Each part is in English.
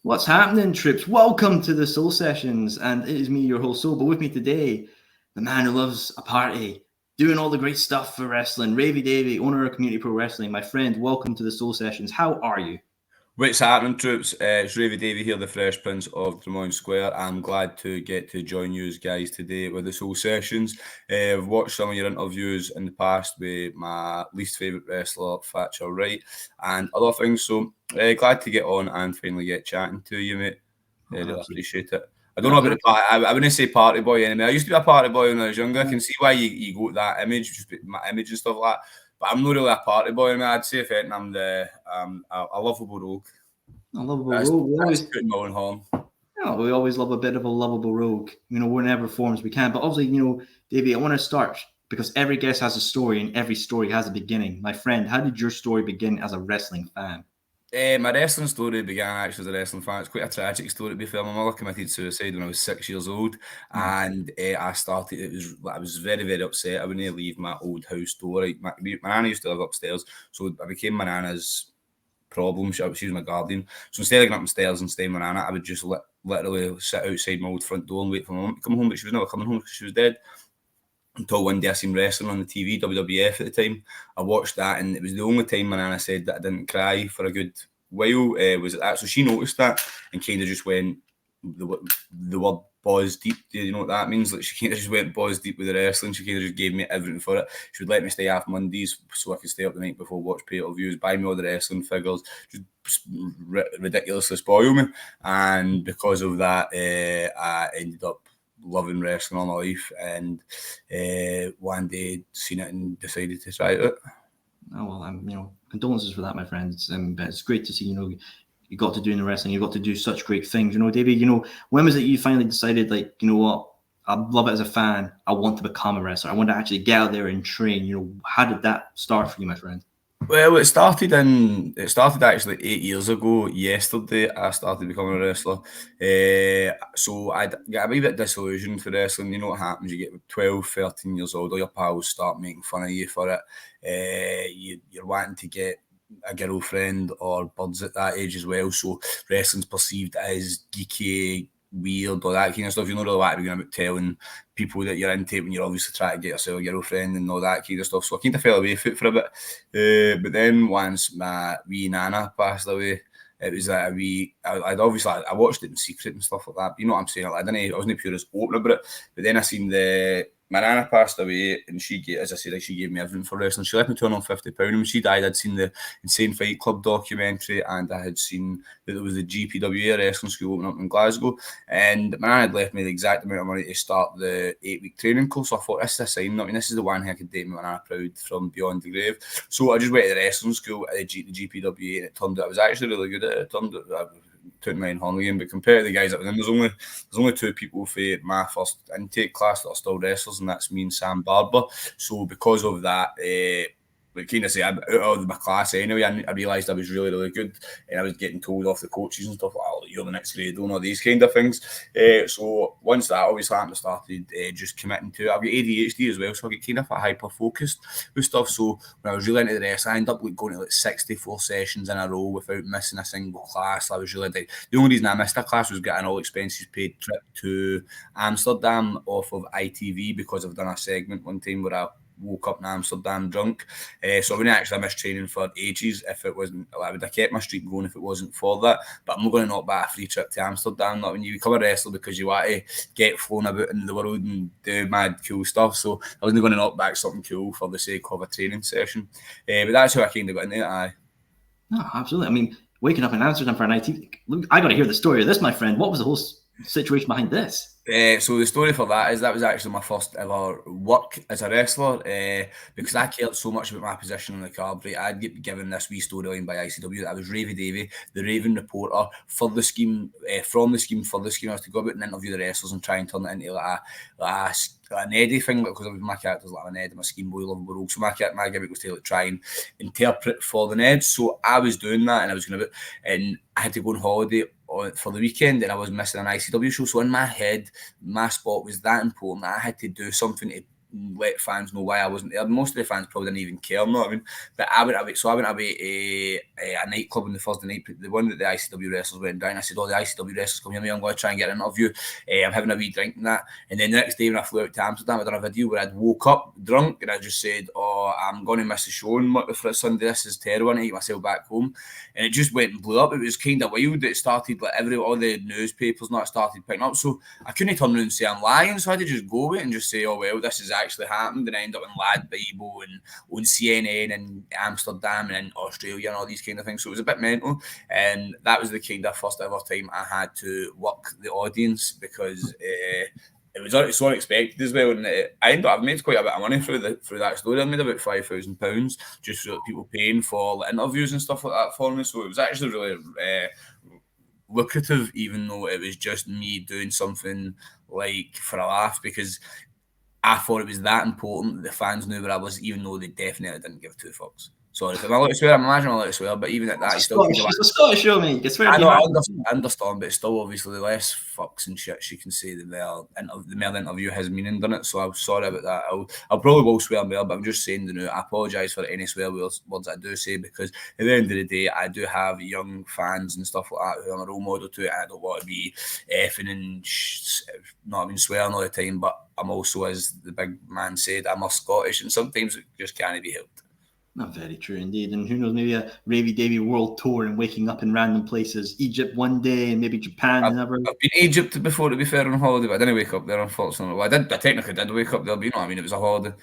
What's happening, Trips? Welcome to the Soul Sessions, and it is me, your host Soul. But with me today, the man who loves a party, doing all the great stuff for wrestling, Ravie Davie, owner of Community Pro Wrestling. My friend, welcome to the Soul Sessions. How are you? What's happening, troops? It's Ravie Davie here, the Fresh Prince of Drummond Square. I'm glad to get to join you guys today with the Soul Sessions. I've watched some of your interviews in the past with my least favourite wrestler, Thatcher Wright, and other things. So glad to get on and finally get chatting to you, mate. Really Absolutely. appreciate it. I don't know about the party. I wouldn't say party boy anymore. I used to be a party boy when I was younger. I can see why you go to that image, just my image and stuff like that. But I'm not really a party boy. I mean, I'd say if anything, I'm a lovable rogue. A lovable That's, rogue. that's putting my own home. We always love a bit of a lovable rogue. Whenever forms we can. But obviously, Davey, I want to start because every guest has a story and every story has a beginning. My friend, how did your story begin as a wrestling fan? My wrestling story began actually as a wrestling fan. It's quite a tragic story to be fair. My mother committed suicide when I was 6 years old, and I started. I was very, very upset. I wouldn't leave my old house door. Right? My nana used to live upstairs, so I became my nana's problem. She was my guardian. So instead of getting upstairs and staying with my nana, I would just literally sit outside my old front door and wait for my mum to come home. But she was never coming home because she was dead. Until one day I seen wrestling on the TV, WWF at the time. I watched that, and it was the only time my nana said that I didn't cry for a good while. Was it that? So she noticed that and kind of just went the word balls deep. Do you know what that means? Like she kind of just went balls deep with the wrestling. She kind of just gave me everything for it. She would let me stay off Mondays so I could stay up the night before, watch pay-per-views, buy me all the wrestling figures, just ridiculously spoil me. And because of that, I ended up loving wrestling all my life, and one day seen it and decided to try it. Oh well, condolences for that, my friends. But it's great to see, you got to do in the wrestling, you got to do such great things. David, when was it you finally decided, like, you know what, I love it as a fan, I want to become a wrestler, I want to actually get out there and train. How did that start for you, my friend? Well, it started actually 8 years ago. Yesterday, I started becoming a wrestler. So I got a wee bit disillusioned for wrestling. You know what happens? You get 12, 13 years old, all your pals start making fun of you for it. You're wanting to get a girlfriend or buds at that age as well. So wrestling's perceived as geeky, weird, or that kind of stuff. You know, really want to be about telling people that you're into it when you're obviously trying to get yourself a girlfriend and all that kind of stuff. So I kind of fell away from it for a bit. But then once my wee nana passed away, it was like I watched it in secret and stuff like that. But you know what I'm saying? I wasn't pure as open about it. But then I seen my nana passed away, and she gave me everything for wrestling. She left me £250. And when she died, I'd seen the Insane Fight Club documentary, and I had seen that there was the GPWA wrestling school opening up in Glasgow. And my nana had left me the exact amount of money to start the 8-week training course. So I thought, this is a sign. I mean, this is the one thing I could date my nana proud from beyond the grave. So I just went to the wrestling school at the GPWA, and it turned out I was actually really good at it. It turned out took mine home again, but compared to the guys that were in, there's only two people for my first intake class that are still wrestlers, and that's me and Sam Barber. So because of that, kind of say I'm out of my class anyway. I realised I was really, really good, and I was getting told off the coaches and stuff like, "Oh, you're the next Grado," and all these kind of things. So once that obviously happened, I started just committing to it. I've got ADHD as well, so I get kind of hyper focused with stuff. So when I was really into the rest, I ended up going to 64 sessions in a row without missing a single class. I was really the only reason I missed a class was getting all expenses paid trip to Amsterdam off of ITV, because I've done a segment one time where I woke up in Amsterdam drunk. So I wouldn't actually miss training for ages if it wasn't. I would have kept my streak going if it wasn't for that. But I'm not going to knock back a free trip to Amsterdam. Not when you become a wrestler because you want to get flown about in the world and do mad cool stuff. So I wasn't going to knock back something cool for the sake of a training session. But that's how I kind of got into it. Aye. No, absolutely. I mean, waking up in Amsterdam for a night, I got to hear the story of this, my friend. What was the whole situation behind this? So the story for that is that was actually my first ever work as a wrestler, because I cared so much about my position on the card. Right, I'd get given this wee storyline by ICW that I was Ravie Davie, the Raven reporter for the scheme, from the scheme for the scheme. I was to go out and interview the wrestlers and try and turn it into like an Eddie thing, because my character's like an Eddie, my scheme boy, lovable rogue. So my gimmick was to try and interpret for the Neds. So I was doing that, and I was going to, and I had to go on holiday for the weekend, and I was missing an ICW show. So in my head, my spot was that important that I had to do something to let fans know why I wasn't there. Most of the fans probably didn't even care, you know what I mean? But I went away to a nightclub on the Thursday night, the one that the ICW wrestlers went down. I said, the ICW wrestlers come here, me, I'm going to try and get an interview. I'm having a wee drink and that. And then the next day when I flew out to Amsterdam, I done a video where I'd woke up drunk and I just said, I'm going to miss the show for Sunday. This is terrible. I need to get myself back home. And it just went and blew up. It was kind of wild. It started like all the newspapers not started picking up. So I couldn't turn around and say I'm lying. So I had to just go with it and just say, this has actually happened. And I end up in Lad Bible and on CNN and Amsterdam and in Australia and all these kind of things. So it was a bit mental. And that was the kind of first ever time I had to work the audience because it was so unexpected as well, and I've made quite a bit of money through that story. I made about £5,000 just for people paying for interviews and stuff like that for me. So it was actually really lucrative, even though it was just me doing something like for a laugh, because I thought it was that important that the fans knew where I was, even though they definitely didn't give two fucks. Sorry, if I'm allowed to swear, I'm imagining I'm allowed to swear, but even at that, it's a Scottish show, mate. You swear. I know, I understand, but it's still obviously the less fucks and shit she can say, the more the interview has meaning, doesn't it? So I'm sorry about that. I'll probably will swear more, but I'm just saying, I apologise for any swear words I do say, because at the end of the day, I do have young fans and stuff like that who I'm a role model to, and I don't want to be effing and swearing all the time, but I'm also, as the big man said, I'm a Scottish, and sometimes it just can't be helped. Not very true indeed. And who knows, maybe a Ravie Davie world tour and waking up in random places. Egypt one day and maybe Japan another. I've been Egypt before, to be fair, on holiday, but I didn't wake up there, unfortunately. Well, I technically did wake up there, but you know what I mean, it was a holiday.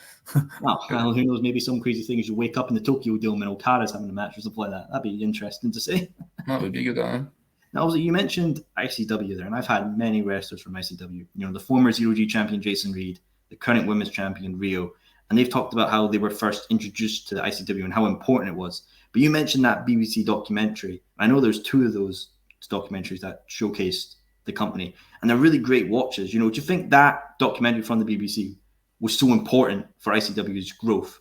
Well, who knows, maybe some crazy thing is you wake up in the Tokyo Dome and Okada's having a match or something like that. That'd be interesting to see. That would be good, Now, you mentioned ICW there, and I've had many wrestlers from ICW. The former Zero G champion Jason Reed, the current women's champion Rio, and they've talked about how they were first introduced to the ICW and how important it was. But you mentioned that BBC documentary. I know there's two of those documentaries that showcased the company, and they're really great watches. Do you think that documentary from the BBC was so important for ICW's growth?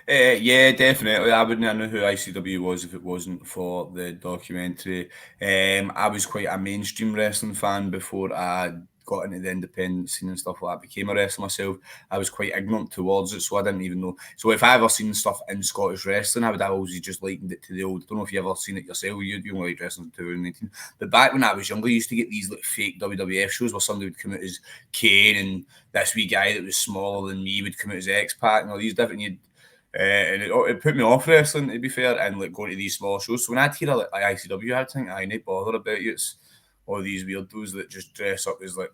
Yeah, definitely. I wouldn't know who ICW was if it wasn't for the documentary. I was quite a mainstream wrestling fan before I got into the independent scene and stuff like that. I became a wrestler myself. I was quite ignorant towards it, so I didn't even know. So if I ever seen stuff in Scottish wrestling, I would always just likened it to the old. I don't know if you ever seen it yourself. You only like wrestling in 2019. But back when I was younger, I used to get these like fake WWF shows where somebody would come out as Kane, and this wee guy that was smaller than me would come out as X-Pac, and all these different. And it put me off wrestling, to be fair, and like going to these small shows. So when I'd hear like ICW, I'd think, I ain't bother about you. It's all these weirdos that just dress up as like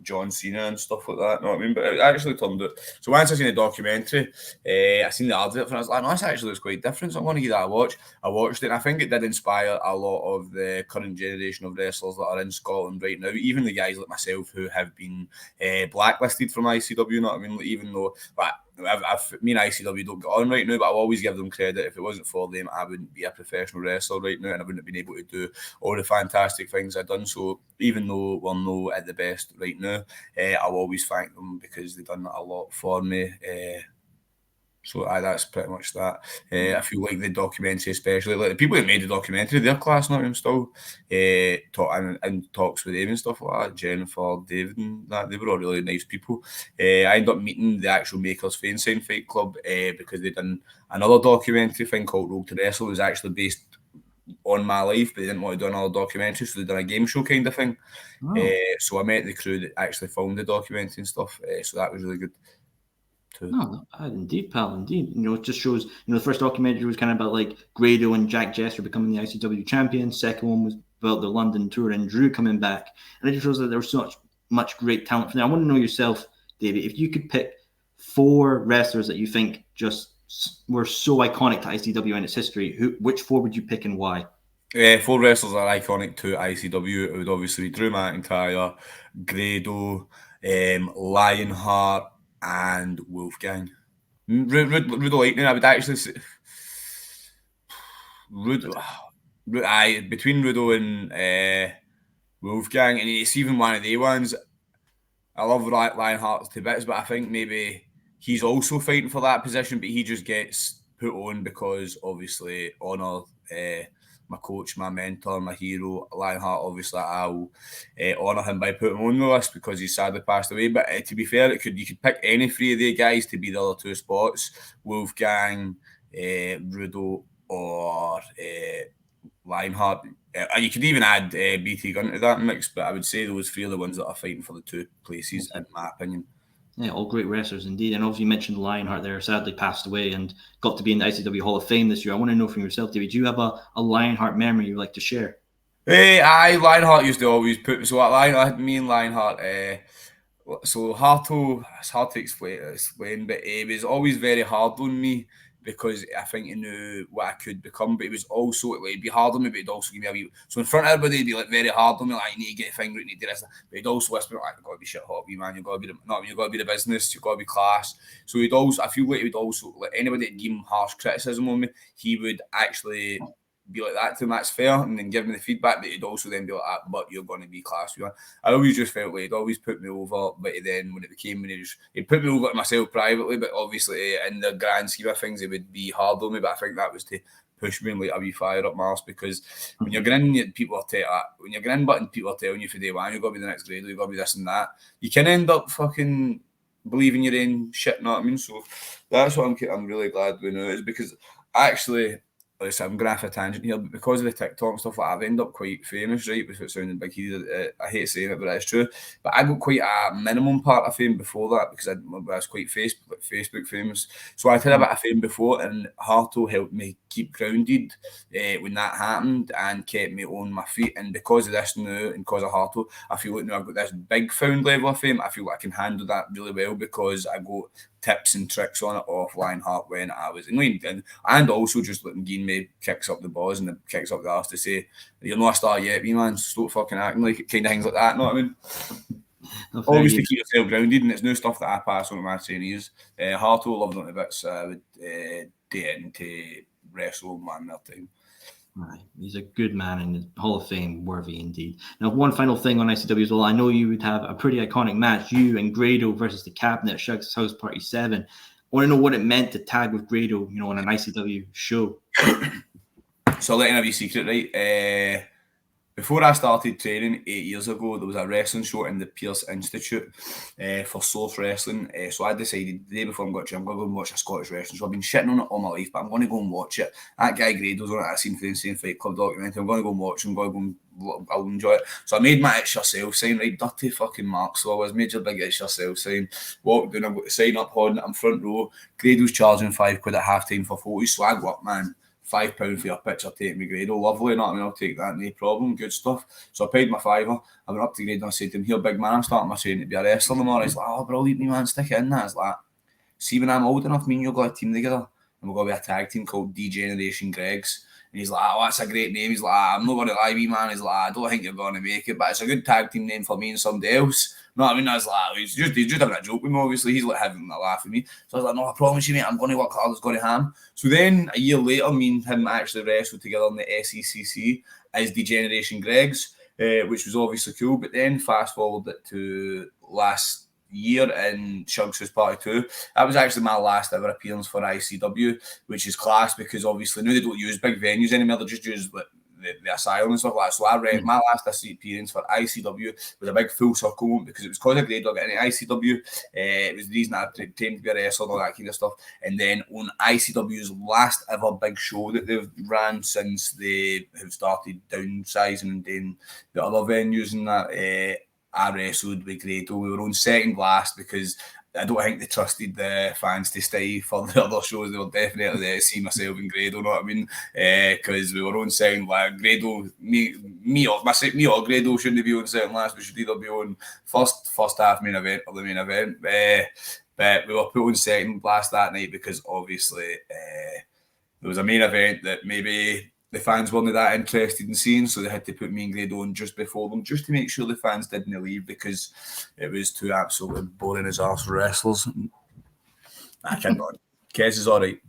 John Cena and stuff like that. You know what I mean? But it actually turned out. So once I seen the documentary, I seen the advert for it, I was like, no, this actually looks quite different. So I'm going to give that a watch. I watched it, and I think it did inspire a lot of the current generation of wrestlers that are in Scotland right now. Even the guys like myself who have been blacklisted from ICW. You know what I mean? Like, even though, me and ICW don't get on right now, but I'll always give them credit. If it wasn't for them, I wouldn't be a professional wrestler right now, and I wouldn't have been able to do all the fantastic things I've done. So even though we're not at the best right now, I'll always thank them because they've done a lot for me. So that's pretty much that. I feel like the documentary, especially like the people that made the documentary, their class now and still talks with them and stuff like that. Jennifer, David, and that, they were all really nice people. I ended up meeting the actual makers of Insane Fight Club because they done another documentary thing called Road to Wrestle. It was actually based on my life, but they didn't want to do another documentary, so they done a game show kind of thing. So I met the crew that actually filmed the documentary and stuff. So that was really good. No, indeed, pal, indeed. It just shows, the first documentary was kind of about like Grado and Jack Jester becoming the ICW champion. Second one was about the London tour and Drew coming back. And it just shows that there was so much great talent from there. I want to know yourself, David, if you could pick 4 wrestlers that you think just were so iconic to ICW and its history, which 4 would you pick and why? 4 wrestlers are iconic to ICW. It would obviously be Drew McIntyre, Grado, Lionheart, and Wolfgang. Rude Lightning, I would actually say between Rudo and Wolfgang, and it's even one of the ones. I love Lionheart to bits, but I think maybe he's also fighting for that position, but he just gets put on because obviously honour my coach, my mentor, my hero, Lionheart. Obviously, I'll honour him by putting him on the list because he's sadly passed away. But to be fair, you could pick any three of the guys to be the other two spots: Wolfgang, Grado, or Lionheart. And you could even add BT Gunn to that mix, but I would say those three are the ones that are fighting for the two places, in my opinion. Yeah, all great wrestlers indeed. And obviously you mentioned Lionheart there, sadly passed away and got to be in the ICW Hall of Fame this year. I want to know from yourself, David, do you have a Lionheart memory you'd like to share? Lionheart used to always put, so me and Lionheart, so Harto, it's hard to explain, but he was always very hard on me because I think he knew what I could become, but he was also, like, he'd be hard on me, but he'd also give me a wee, so in front of everybody, he'd be like very hard on me, like, you need to get a finger, you need to do this, but he'd also whisper, like, you've got to be shit hot, man, you've got to be the business, you've got to be class. So he'd also, I feel like he'd also, like, anybody that gave him harsh criticism on me, he would actually be like that to him, that's fair, and then give me the feedback, but he'd also then be like, but you're going to be class. I always just felt like he'd always put me over, but then when it became, he'd put me over to myself privately, but obviously in the grand scheme of things, it would be hard on me, but I think that was to push me and like a wee fire up my arse, because when you're grinning, people are telling you for day one, you've got to be the next Grado, you've got to be this and that, you can end up fucking believing your own shit, you know what I mean? So that's what I'm really glad we know, is because actually, I'm going to have a tangent here, but because of the TikTok and stuff, like, I've ended up quite famous, right? Without sounding big headed, I hate saying it, but it's true. But I got quite a minimum part of fame before that because I was quite Facebook famous. So I had a bit of fame before, and Harto helped me keep grounded when that happened and kept me on my feet. And because of this now, and because of Harto, I feel like now I've got this big found level of fame. I feel like I can handle that really well because I got tips and tricks on it off Lionheart when I was in Lane, and also just letting me kicks up the balls and the kicks up the arse to say, you're not a star yet, me man, stop fucking acting like it, kind of things like that, you know what I mean? Always to keep yourself grounded, and it's new stuff that I pass on to my trainees. Harto loved it a bit, so I would do it to wrestle man that time. Right. He's a good man and the Hall of Fame worthy indeed. Now, one final thing on ICW as well. I know you would have a pretty iconic match, you and Grado versus the Cabinet at Shug's House Party 7. I want to know what it meant to tag with Grado, on an ICW show. So, letting a wee secret, right? Before I started training 8 years ago, there was a wrestling show in the Pierce Institute for Source Wrestling. So I decided the day before I'm going to go and watch a Scottish wrestling show. I've been shitting on it all my life, but I'm going to go and watch it. That guy Grado's on it. I've seen for the Insane Fight Club documentary. I'm going to go and watch him. I'll enjoy it. So I made my It's Yourself sign, right? Dirty fucking mark. So I was made your big It's Yourself sign. Walked down, I've got the sign up on it. I'm front row. Grado's charging £5 at half time for photos. So I go up, man. £5 for your picture, take me Grado, lovely, not I mean, I'll take that, no problem, good stuff. So I paid my £5. I went up to Grado and I said to him, here, big man, I'm starting my training to be a wrestler tomorrow. He's like, oh, brilliant, me man, stick it in that. It's like, see, when I'm old enough, me and you'll go a team together, and we're going to be a tag team called D-Generation Gregs. And he's like, oh, that's a great name. He's like, I'm not going to lie, man. He's like, I don't think you're going to make it, but it's a good tag team name for me and somebody else. You know what I mean? I was like, he's just having a joke with me, obviously. He's like having a laugh with me. So I was like, no, I promise you, mate, I'm going to work hard. It's going to ham. So then a year later, me and him actually wrestled together in the SECC as D-Generation Gregs, which was obviously cool. But then fast forward it to last year in Shug's House Party 2. That was actually my last ever appearance for ICW, which is class because obviously now they don't use big venues anymore, they just use the asylum and stuff like that. So I read my last appearance for ICW was a big full circle moment because it was because of Grado getting into ICW. It was the reason I trained to be a wrestler and all that kind of stuff. And then on ICW's last ever big show that they've ran since they have started downsizing and doing the other venues and that, I wrestled with Grado. We were on second last because I don't think they trusted the fans to stay for the other shows. They were definitely there to see myself and Grado, you know what I mean? Because we were on second last. Grado, me or Grado shouldn't be on second last. We should either be on first half main event or the main event. But we were put on second last that night because obviously there was a main event that maybe the fans weren't that interested in seeing, so they had to put me and Grado on just before them, just to make sure the fans didn't leave because it was too absolutely boring as arse for wrestlers. I can't go on. Kez is all right.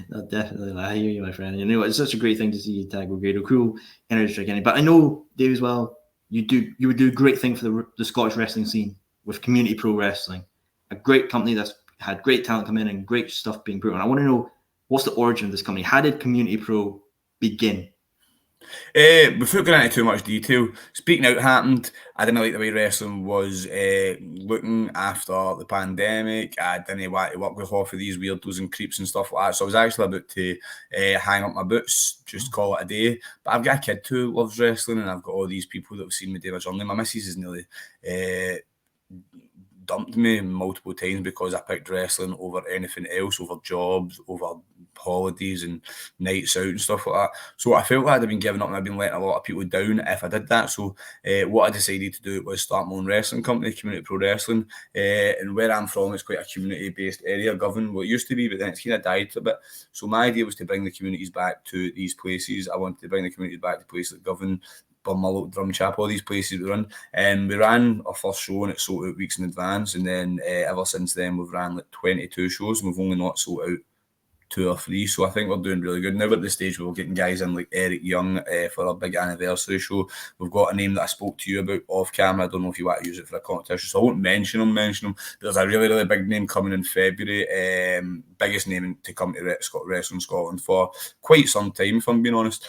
No, definitely. I hear you, my friend. It's such a great thing to see you tag with Grado. Cool energy drink. But I know, Dave, as well, you would do a great thing for the Scottish wrestling scene with Community Pro Wrestling, a great company that's had great talent come in and great stuff being put on. I want to know, what's the origin of this company? How did Community Pro begin? Before going into too much detail, Speaking Out happened. I didn't like the way wrestling was looking after the pandemic. I didn't want to work with half of these weirdos and creeps and stuff like that. So I was actually about to hang up my boots, just call it a day. But I've got a kid who loves wrestling, and I've got all these people that have seen me do my journey. My missus is nearly dumped me multiple times because I picked wrestling over anything else, over jobs, over holidays and nights out and stuff like that. So I felt like I'd been giving up and I'd been letting a lot of people down if I did that. So what I decided to do was start my own wrestling company, Community Pro Wrestling. And where I'm from, it's quite a community-based area, Govan. Well, it used to be, but then it's kind of died a bit. So my idea was to bring the communities back to these places. I wanted to bring the communities back to places like Govan, Burmullock, Drumchap, all these places we run. And we ran our first show and it sold out weeks in advance. And then ever since then, we've ran like 22 shows and we've only not sold out 2 or 3. So I think we're doing really good. Now we're at the stage where we're getting guys in like Eric Young for a big anniversary show. We've got a name that I spoke to you about off camera. I don't know if you want to use it for a competition, so I won't mention him. But there's a really, really big name coming in February. Biggest name to come to Wrestling Scotland for quite some time, if I'm being honest.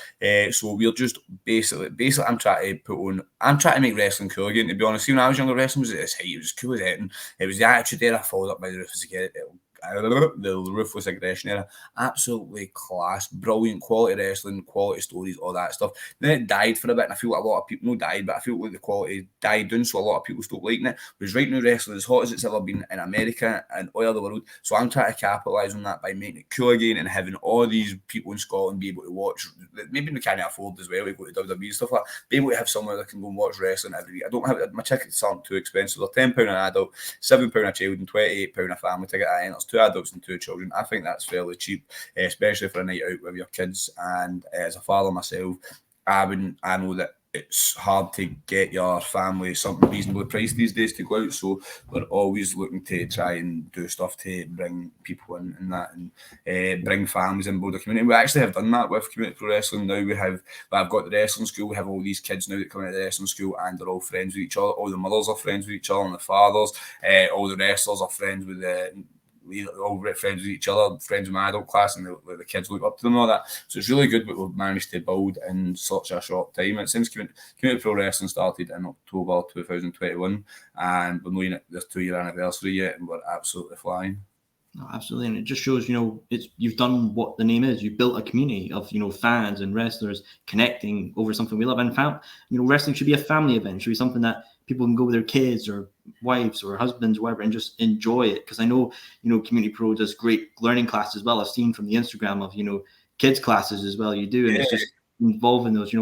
So we're just basically I'm trying to make wrestling cool again, to be honest. Even when I was younger, wrestling was at its height. It was cool as anything. It was the Attitude Era followed up by the Ruthless Aggression Era. Absolutely class, brilliant, quality wrestling, quality stories, all that stuff. Then it died for a bit, and I feel like a lot of people, but I feel like the quality died down, so a lot of people stopped liking it. Whereas right now, wrestling is as hot as it's ever been in America and all over the world. So I'm trying to capitalise on that by making it cool again and having all these people in Scotland be able to watch. Maybe they can't afford as well to go to WWE and stuff like that. Be able to have somewhere that can go and watch wrestling every week. I don't have my tickets aren't too expensive. They're £10 an adult, £7 a child, and £28 a family ticket. And it's 2 adults and 2 children. I think that's fairly cheap, especially for a night out with your kids. And as a father myself, I know that it's hard to get your family something reasonably priced these days to go out. So we're always looking to try and do stuff to bring people in and that, and bring families in, build a community. We actually have done that with Community Pro Wrestling. Now I've got the wrestling school. We have all these kids now that come out of the wrestling school, and they're all friends with each other. All the mothers are friends with each other, and the fathers. All the wrestlers are friends with we're all friends with each other, friends with my adult class, and the kids look up to them and all that. So it's really good what we've managed to build in such a short time. And since Community Pro Wrestling started in October 2021, and we're not at this 2-year anniversary yet, and we're absolutely flying. Oh, absolutely, and it just shows, you've done what the name is. You built a community of, fans and wrestlers connecting over something we love. And wrestling should be a family event. It should be something that people can go with their kids or wives or husbands or whatever and just enjoy it. Because I know, Community Pro does great learning classes as well. I've seen from the Instagram of, kids classes as well. You do, and it's just involving those.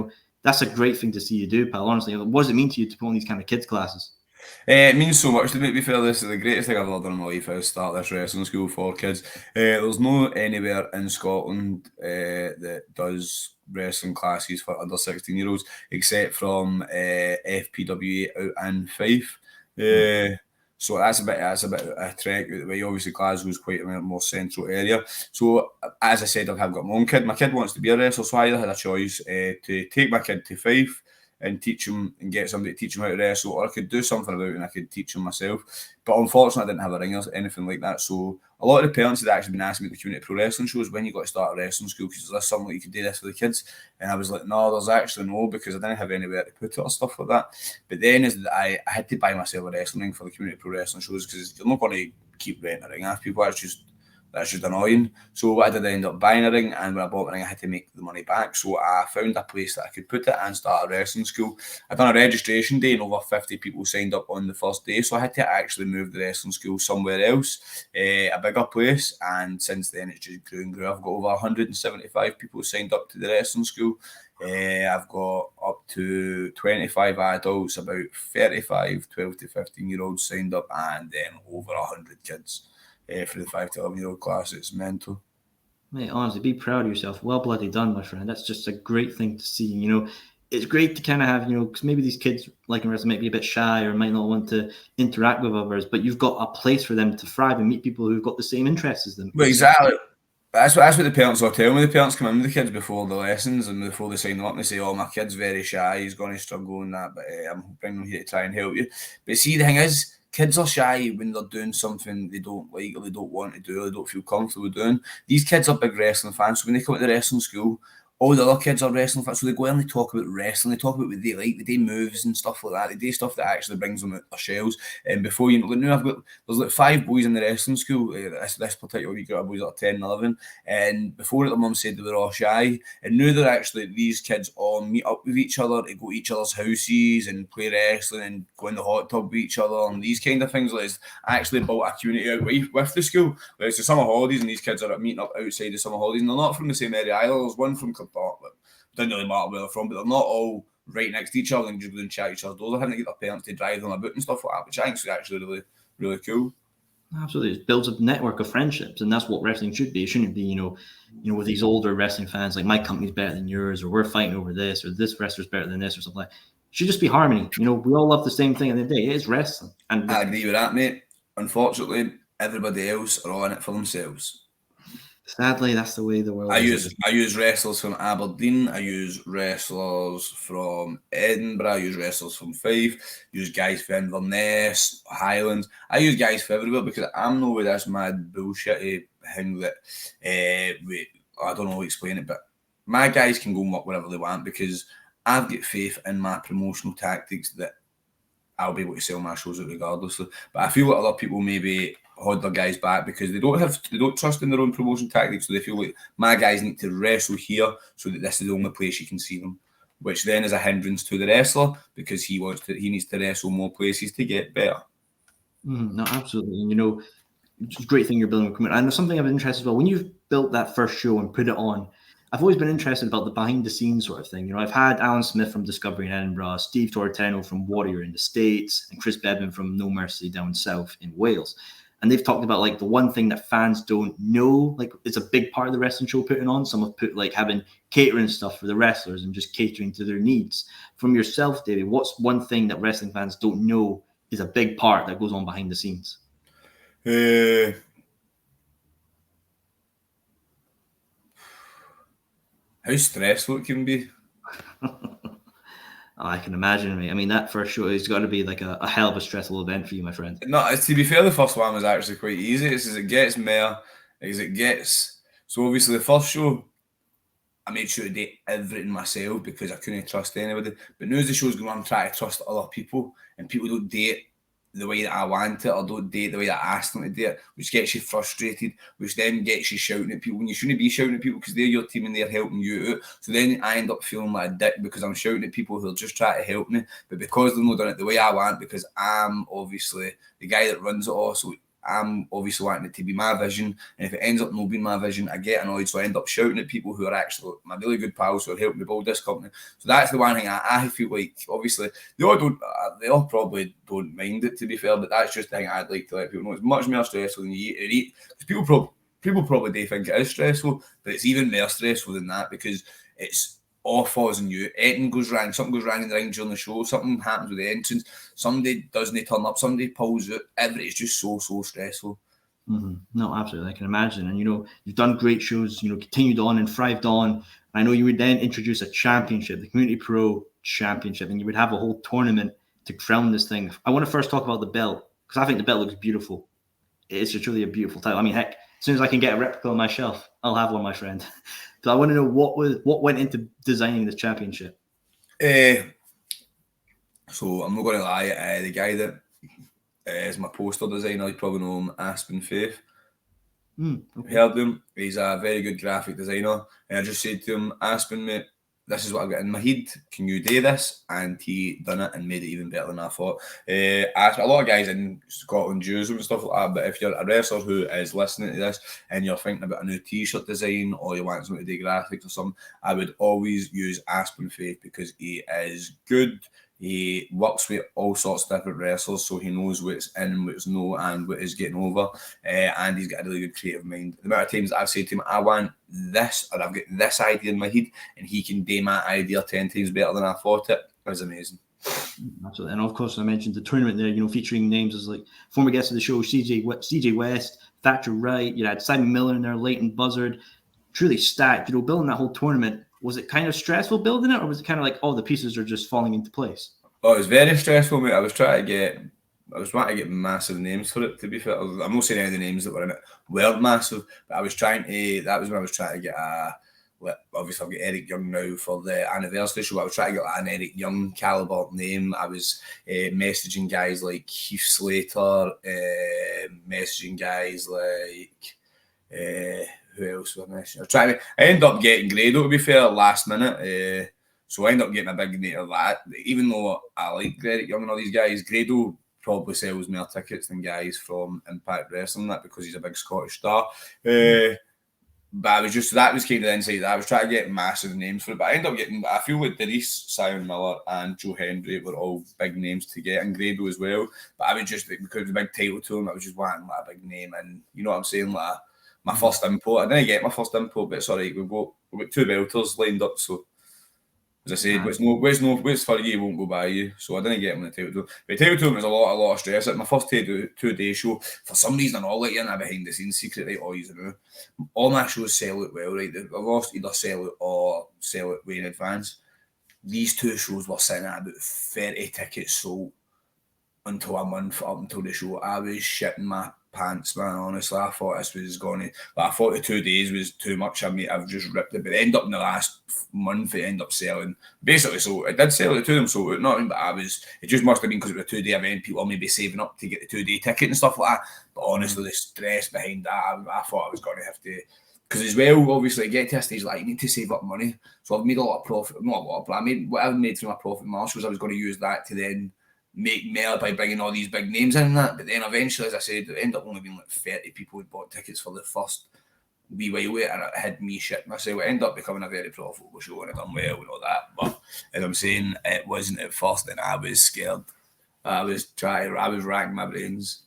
That's a great thing to see you do, pal. Honestly, what does it mean to you to put on these kind of kids classes? It means so much to me, to be fair. This is the greatest thing I've ever done in my life, is start this wrestling school for kids. There's no anywhere in Scotland that does wrestling classes for under 16-year-olds, except from FPWA out in Fife. So that's a bit of a trek out the way. Obviously, Glasgow is quite a more central area. So, as I said, I've got my own kid. My kid wants to be a wrestler, so I either had a choice to take my kid to Fife and teach him and get somebody to teach him how to wrestle, or I could do something about it and I could teach him myself. But unfortunately, I didn't have a ring or anything like that. So a lot of the parents had actually been asking me at the Community Pro Wrestling shows, when you got to start a wrestling school, because there's something like you could do this for the kids. And I was like, no, there's actually no, because I didn't have anywhere to put it or stuff like that. But then is that I had to buy myself a wrestling ring for the Community Pro Wrestling shows, because you're not going to keep renting a ring off people. That's just annoying. So what I did, I ended up buying a ring, and when I bought the ring, I had to make the money back. So I found a place that I could put it and start a wrestling school. I done a registration day, and over 50 people signed up on the first day. So I had to actually move the wrestling school somewhere else, a bigger place. And since then, it's just grew and grew. I've got over 175 people signed up to the wrestling school. I've got up to 25 adults, about 35, 12 to 15-year-olds signed up, and then over 100 kids. For the 5 to 11-year-old class. It's mental. Mate, honestly, be proud of yourself. Well bloody done, my friend. That's just a great thing to see. It's great to kind of have, because maybe these kids, like in wrestling, might be a bit shy or might not want to interact with others, but you've got a place for them to thrive and meet people who've got the same interests as them. Well, exactly. That's what the parents will tell me. The parents come in with the kids before the lessons and before they sign up, and they say, oh, my kid's very shy, he's going to struggle and that, but I'm bringing him here to try and help you. But see, the thing is, kids are shy when they're doing something they don't like or they don't want to do or they don't feel comfortable doing. These kids are big wrestling fans, so when they come to the wrestling school, all the other kids are wrestling fans, so they go in and they talk about wrestling, they talk about what they like, they do moves and stuff like that, they do stuff that actually brings them out their shells. And before you know, there's like 5 boys in the wrestling school, this particular week, got boys that are 10 and 11, and before their mum said they were all shy, and now they're actually, these kids all meet up with each other to go to each other's houses and play wrestling and go in the hot tub with each other and these kind of things. Like, it's actually built a community out with the school. Like, it's the summer holidays and these kids are meeting up outside the summer holidays, and they're not from the same area either. There's one from doesn't really matter where they're from, but they're not all right next to each other and just go and chat each other's doors. They're having to get their parents to drive them about and stuff like that, which I think is actually really, really cool. Absolutely, it builds a network of friendships, and that's what wrestling should be. It shouldn't be, you know, with these older wrestling fans, like my company's better than yours, or we're fighting over this, or this wrestler's better than this, or something like that. It should just be harmony. You know, we all love the same thing at the end of the day. It is wrestling. And I agree with that, mate. Unfortunately, everybody else are all in it for themselves. Sadly, that's the way the world is. I use wrestlers from Aberdeen. I use wrestlers from Edinburgh. I use wrestlers from Fife. I use guys from Inverness, Highlands. I use guys from everywhere because I'm not with this mad bullshitty thing that I don't know how to explain it, but my guys can go and work wherever they want because I've got faith in my promotional tactics that I'll be able to sell my shows out regardless. But I feel like other people maybe hold their guys back because they don't trust in their own promotion tactics, so they feel like my guys need to wrestle here so that this is the only place you can see them, which then is a hindrance to the wrestler because he needs to wrestle more places to get better. No, absolutely. And you know, it's a great thing you're building a community. And there's something I've been interested as well. When you've built that first show and put it on, I've always been interested about the behind the scenes sort of thing. You know, I've had Alan Smith from Discovery in Edinburgh, Steve Torteno from Warrior in the States, and Chris Bedman from No Mercy down south in Wales. And they've talked about like the one thing that fans don't know, like it's a big part of the wrestling show putting on. Some have put like having catering stuff for the wrestlers and just catering to their needs. From yourself, David, what's one thing that wrestling fans don't know is a big part that goes on behind the scenes? How stressful it can be. I can imagine, mate. I mean, that first show has got to be like a hell of a stressful event for you, my friend. No, to be fair, the first one was actually quite easy. It's as it gets more, as it gets. So obviously the first show, I made sure to do everything myself because I couldn't trust anybody. But now as the show's going on, I'm trying to trust other people, and people don't do it the way that I want it or don't do it the way that I ask them to do it, which gets you frustrated, which then gets you shouting at people when you shouldn't be shouting at people because they're your team and they're helping you out. So then I end up feeling like a dick because I'm shouting at people who are just trying to help me, but because they've not done it the way I want, because I'm obviously the guy that runs it all, so I'm obviously wanting it to be my vision, and if it ends up not being my vision, I get annoyed, so I end up shouting at people who are actually my really good pals who are helping me build this company. So that's the one thing I feel like, obviously, they all probably don't mind it, to be fair, but that's just the thing I'd like to let people know. It's much more stressful than you eat, because people probably do think it is stressful, but it's even more stressful than that because it's all falls on you. Something goes wrong in the ring during the show, something happens with the entrance, somebody doesn't turn up, somebody pulls out, it's just so stressful. Mm-hmm. No, absolutely, I can imagine. And you know, you've done great shows, you know, continued on and thrived on. And I know you would then introduce a championship, the Community Pro Championship, and you would have a whole tournament to crown this thing. I want to first talk about the belt because I think the belt looks beautiful. It's just really a beautiful title. I mean, heck, as soon as I can get a replica on my shelf, I'll have one, my friend. So I want to know what went into designing this championship. So I'm not going to lie, the guy that is my poster designer, you probably know him, Aspen Faith. Okay. Heard him. He's a very good graphic designer. And I just said to him, Aspen, mate, this is what I've got in my head. Can you do this? And he done it and made it even better than I thought. A lot of guys in Scotland use them and stuff like that, but if you're a wrestler who is listening to this and you're thinking about a new t-shirt design or you want something to do graphics or something, I would always use Aspen Faith because he is good. He works with all sorts of different wrestlers, so he knows what's in and what's no and what is getting over. And he's got a really good creative mind. The amount of times I've said to him, I want this, or I've got this idea in my head, and he can do my idea 10 times better than I thought it. It's amazing. Absolutely. And of course, I mentioned the tournament there, you know, featuring names as like former guests of the show, CJ West, Thatcher Wright, you had Simon Miller in there, Leighton Buzzard, truly stacked. You know, building that whole tournament, was it kind of stressful building it, or was it kind of like, oh, the pieces are just falling into place? Oh, it was very stressful, mate. I was trying to get was trying to get massive names for it, to be fair. I'm not saying any of the names that were in it weren't massive, but I was trying to, that was when I was trying to get obviously I've got Eric Young now for the anniversary show. I was trying to get an Eric Young caliber name. I was messaging guys like Keith Slater, messaging guys like who else was I messaging? I ended up getting Grado, to be fair, last minute. So I ended up getting a big name of that. Even though I like Eric Young and all these guys, Grado probably sells more tickets than guys from Impact Wrestling, that because he's a big Scottish star. But that was kind of the insight that I was trying to get massive names for it. But I ended up getting, I feel like Denise, Simon Miller, and Joe Hendry were all big names to get, and Grado as well. But I was just, because of the big title to him, I was just wanting like a big name. And you know what I'm saying? Like my first import. I didn't get my first import, but it's all right. We've got 2 belters lined up. So as I said, what's for you won't go by you. So I didn't get him in the title tour. But the title tour was a lot of stress. Like my first 2-day show, for some reason, I'm all like in a behind the scenes secret, right? All you know, all my shows sell out well, right? I've lost either sell out or sell it way in advance. These 2 shows were sitting at about 30 tickets sold until a month up until the show. I was shitting my pants, man. Honestly, I thought this was going to. But I thought the 2 days was too much. I've just ripped it. But it ended up in the last month, it ended up selling. Basically, so it did sell. The 2 of them sold out. Nothing, but it just must have been because it was a 2-day event. People were maybe saving up to get the 2-day ticket and stuff like that. But honestly, the stress behind that, I thought I was going to have to. Because as well, obviously, get to a stage like you need to save up money. So I've made a lot of profit. Not a lot, but I made whatever I made from my profit marshals. I was going to use that to then make more by bringing all these big names in that. But then eventually, as I said, it ended up only being like 30 people who bought tickets for the first wee while away, and it had me shit myself. It ended up becoming a very profitable show, and I done well and all that. But as I'm saying, it wasn't at first, and I was scared. I was racking my brains.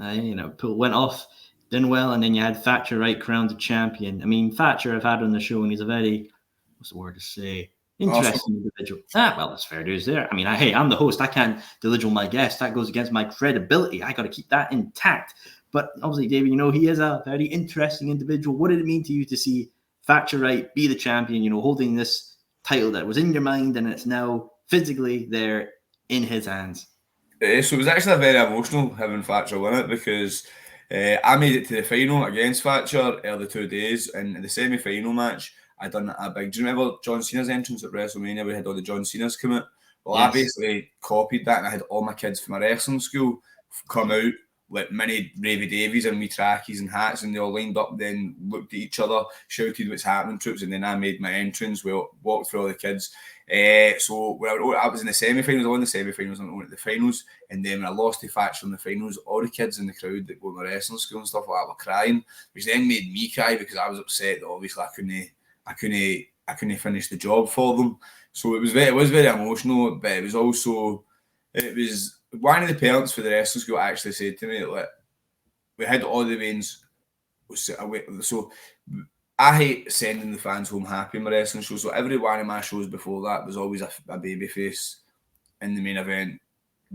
Went off, done well, and then you had Thatcher Wright crowned the champion. I mean, Thatcher I've had on the show, and he's a very, what's the word to say? Interesting individual. Well, that's fair dues there. I mean, I'm the host. I can't belittle my guest. That goes against my credibility. I got to keep that intact. But obviously, David, he is a very interesting individual. What did it mean to you to see Thatcher Wright be the champion, holding this title that was in your mind and it's now physically there in his hands? So it was actually very emotional having Thatcher win it because I made it to the final against Thatcher early 2 days, and in the semi-final match, I done a big. Do you remember John Cena's entrance at WrestleMania? We had all the John Cena's come out. Well, yes. I basically copied that, and I had all my kids from my wrestling school come out, like mini Ravie Davies and me trackies and hats, and they all lined up, then looked at each other, shouted what's happening, troops, and then I made my entrance. We walked through all the kids. So when I was in the semi-finals, I won the semi-finals and I went to the finals, and then when I lost to Thatcher in the finals, all the kids in the crowd that go to my wrestling school and stuff like that were crying, which then made me cry because I was upset that obviously I couldn't finish the job for them. So it was very emotional, but it was one of the parents for the wrestling school actually said to me, like, we had all the veins. So I hate sending the fans home happy in my wrestling show. So every one of my shows before that was always a baby face in the main event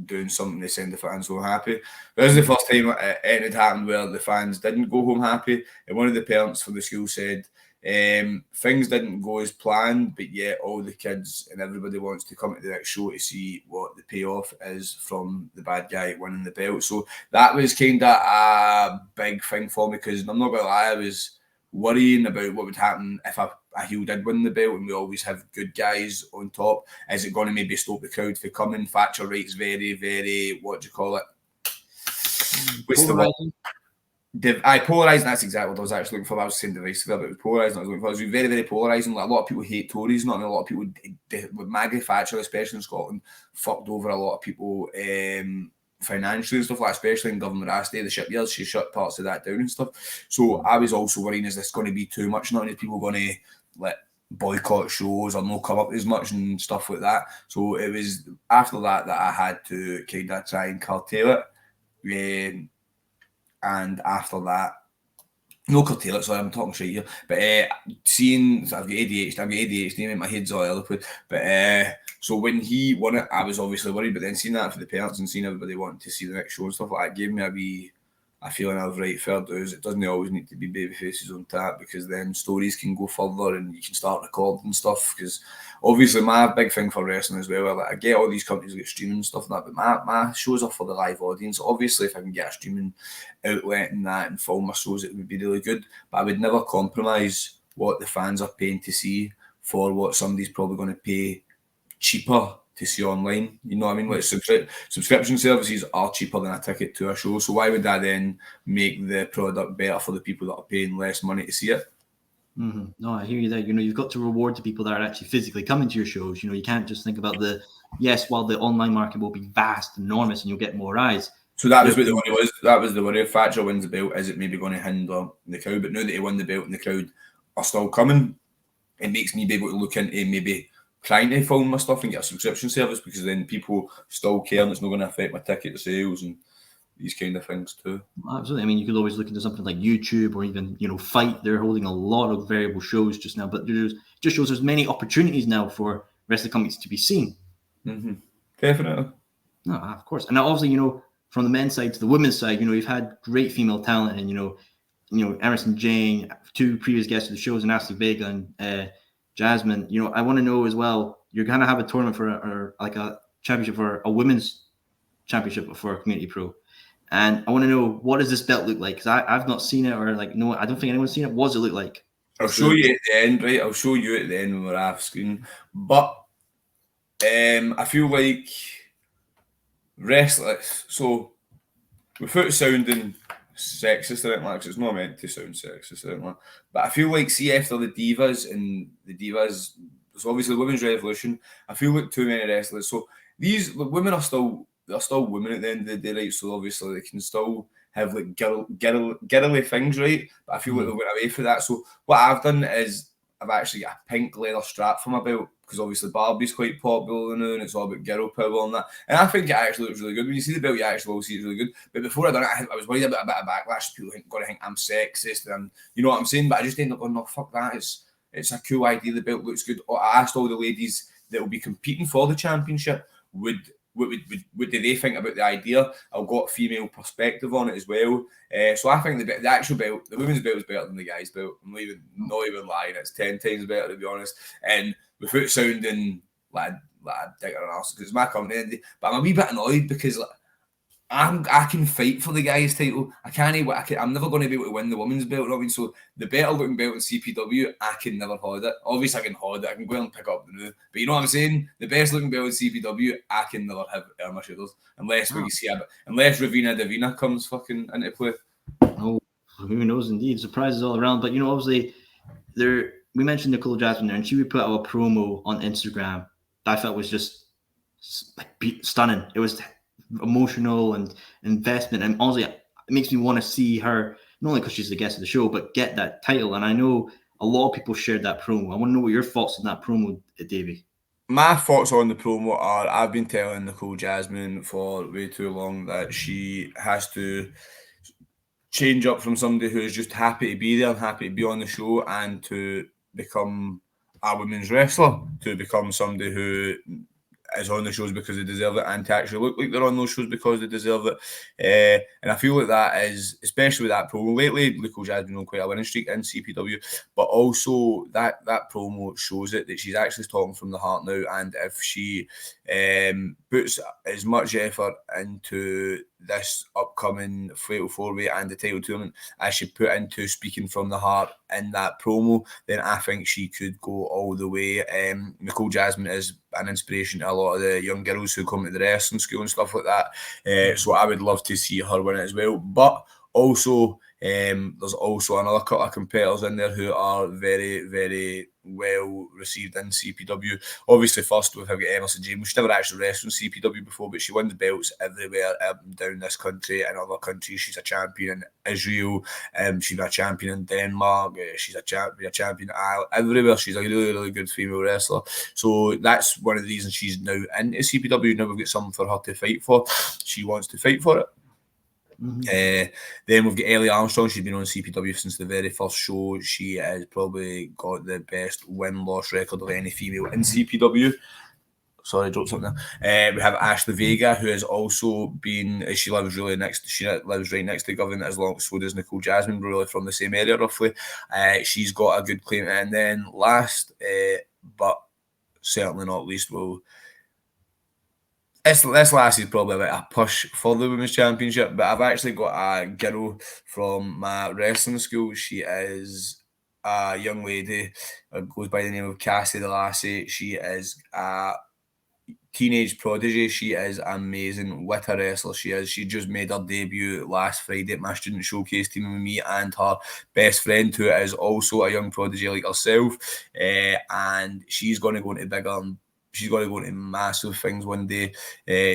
doing something to send the fans home happy. But this is the first time it had happened where the fans didn't go home happy. And one of the parents for the school said, things didn't go as planned, but yet all the kids and everybody wants to come to the next show to see what the payoff is from the bad guy winning the belt. So that was kind of a big thing for me because I'm not going to lie, I was worrying about what would happen if a heel did win the belt, and we always have good guys on top. Is it going to maybe stop the crowd from coming? Thatcher Wright's very, very, what do you call it? What's the word? Polarising, that's exactly what I was actually looking for. I was saying divisive, but it was polarising. I was looking for. It was very, very polarising. Like, a lot of people hate Tories, not a lot of people with Maggie Thatcher, especially in Scotland, fucked over a lot of people financially and stuff like that, especially in Government Rasta, the shipyards. She shut parts of that down and stuff. So I was also worrying, is this going to be too much? Not only people going to boycott shows or not come up as much and stuff like that. So it was after that I had to kind of try and curtail it. And after that, no curtail it, sorry, I'm talking shit here. But seeing, so I've got ADHD, my head's all over the place. But so when he won it, I was obviously worried. But then seeing that for the parents and seeing everybody wanting to see the next show and stuff like that gave me a feeling of right, fair dues. It doesn't always need to be baby faces on tap, because then stories can go further and you can start recording stuff. Because obviously my big thing for wrestling as well, like I get all these companies get streaming and stuff like that, but my shows are for the live audience. Obviously, if I can get a streaming outlet and that and film my shows, it would be really good. But I would never compromise what the fans are paying to see for what somebody's probably going to pay cheaper to see online. You know what I mean? Like subscription services are cheaper than a ticket to a show. So why would that then make the product better for the people that are paying less money to see it? Mm-hmm. No, I hear you there. You know, you've got to reward the people that are actually physically coming to your shows. You know, you can't just think about while the online market will be vast, enormous, and you'll get more eyes. So that was what the worry was. That was the worry. If Thatcher wins the belt, is it maybe going to hinder the crowd? But now that he won the belt and the crowd are still coming, it makes me be able to look into maybe trying to film my stuff and get a subscription service, because then people still care and it's not going to affect my ticket sales and these kind of things too. Absolutely. I mean, you could always look into something like YouTube or even, you know, Fight. They're holding a lot of variable shows just now, but there's just shows there's many opportunities now for wrestling companies to be seen. Mm-hmm. Definitely. No, of course. And now obviously, you know, from the men's side to the women's side, you know, you've had great female talent, and, you know, Emerson Jane, 2 previous guests of the shows, and Ashley Vega and Jasmin. You know, I want to know as well, you're going to have a tournament or like a championship for a women's championship for Community Pro. And I want to know, what does this belt look like? Because I've not seen it, or like, no, I don't think anyone's seen it. What does it look like? I'll show you at the end, right? I'll show you at the end when we're off screen. But I feel like wrestlers, so without sounding sexist or anything like, it's not meant to sound sexist or anything like, but I feel like, see, after the Divas, so obviously the Women's Revolution, I feel like too many wrestlers. So these women are still women at the end of the day, right? So obviously they can still have like girly things, right? But I feel like they went away for that. So what I've done is I've actually got a pink leather strap for my belt, because obviously Barbie's quite popular now and it's all about girl power and that. And I think it actually looks really good. When you see the belt, you actually will see it's really good. But before I done it, I was worried about a bit of backlash. People going to think I'm sexist, and you know what I'm saying? But I just ended up going, no, fuck that. It's a cool idea. The belt looks good. I asked all the ladies that will be competing for the championship, what do they think about the idea? I've got a female perspective on it as well. So I think the actual belt, the women's belt, is better than the guys' belt. I'm not even lying. It's 10 times better, to be honest. And without sounding like a dick or an arse, because it's my company, but I'm a wee bit annoyed because like, I can fight for the guys' title. I'm never going to be able to win the women's belt. You know what I mean? So the better looking belt in CPW, I can never hold it. Obviously, I can hold it. I can go and pick up the new. But you know what I'm saying? The best looking belt in CPW, I can never have on my shoulders unless we see it. Unless Ravie Davie comes fucking into play. Oh, who knows? Indeed, surprises all around. But you know, obviously, we mentioned Nicole Jasmin there, and she would put out a promo on Instagram that I felt was just stunning. It was emotional and investment, and honestly, it makes me want to see her, not only because she's the guest of the show, but get that title. And I know a lot of people shared that promo. I want to know what your thoughts on that promo, Davie. My thoughts on the promo are, I've been telling Nicole Jasmin for way too long that she has to change up from somebody who's just happy to be there and happy to be on the show, and to become a women's wrestler, to become somebody who is on the shows because they deserve it, and to actually look like they're on those shows because they deserve it. And I feel like that is, especially with that promo lately, Nicole Jasmin on quite a winning streak in CPW, but also that promo shows it that she's actually talking from the heart now. And if she puts as much effort into this upcoming Fatal 4-Way and the title tournament as she put into speaking from the heart in that promo, then I think she could go all the way. Nicole Jasmin is an inspiration to a lot of the young girls who come to the wrestling school and stuff like that. So I would love to see her win it as well. But also, there's also another couple of competitors in there who are very, very well received in CPW. Obviously, first we've got Emerson Jane. She's never actually wrestled in CPW before, but she won the belts everywhere up and down this country and other countries. She's a champion in Israel. She's a champion in Denmark. She's a champion everywhere. She's a really, really good female wrestler. So that's one of the reasons she's now into CPW. Now we've got something for her to fight for. She wants to fight for it. Then we've got Ellie Armstrong. She's been on CPW since the very first show. She has probably got the best win-loss record of any female in CPW. Sorry, I dropped something there. We have Ashley Vega, who has also been, she lives right next to Govan, as long so does Nicole Jasmin, really from the same area roughly. She's got a good claim. And then last, but certainly not least, this last is probably like a push for the Women's Championship, but I've actually got a girl from my wrestling school. She is a young lady, goes by the name of Cassie the Lassie. She is a teenage prodigy. She is amazing. What a wrestler she is. She just made her debut last Friday at my student showcase team with me and her best friend, who is also a young prodigy like herself. And she's going to go into bigger and she's going to go into massive things one day.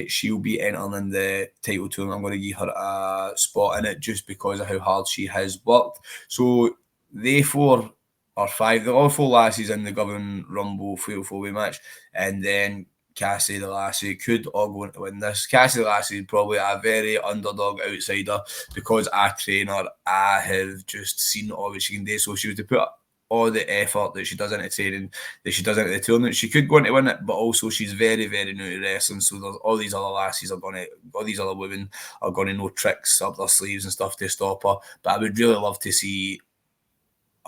She'll be entering in the title tournament. I'm going to give her a spot in it just because of how hard she has worked. So they four or five, all four lassies in the Govan Rumble Fatal 4-Way match, and then Cassie the Lassie could all go on to win this. Cassie the Lassie is probably a very underdog outsider because I train her. I have just seen all that she can do. So she was to put all the effort that she does into training, that she does into the tournament, she could go on to win it, but also she's very, very new to wrestling. So there's all these other lassies are going to, all these other women are going to know tricks up their sleeves and stuff to stop her. But I would really love to see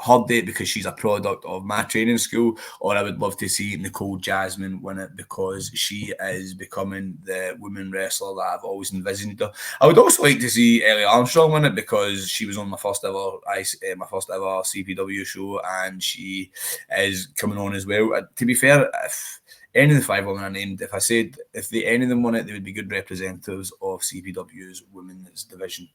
her date because she's a product of my training school, or I would love to see Nicole Jasmin win it because she is becoming the women wrestler that I've always envisioned her. I would also like to see Ellie Armstrong win it because she was on my first ever CPW show, and she is coming on as well. To be fair, if any of the five women I named, if any of them won it, they would be good representatives of CPW's women's division.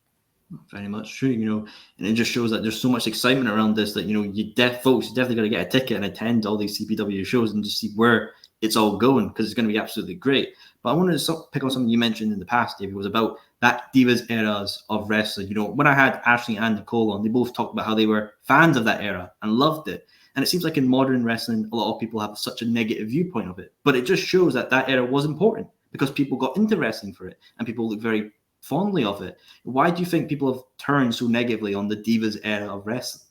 Very much true, and it just shows that there's so much excitement around this that, folks definitely got to get a ticket and attend all these CPW shows and just see where it's all going, because it's going to be absolutely great. But I wanted to pick on something you mentioned in the past, David, was about that Divas eras of wrestling. When I had Ashley and Nicole on, they both talked about how they were fans of that era and loved it. And it seems like in modern wrestling, a lot of people have such a negative viewpoint of it. But it just shows that era was important because people got into wrestling for it and people look very fondly of it. Why do you think people have turned so negatively on the Divas era of wrestling?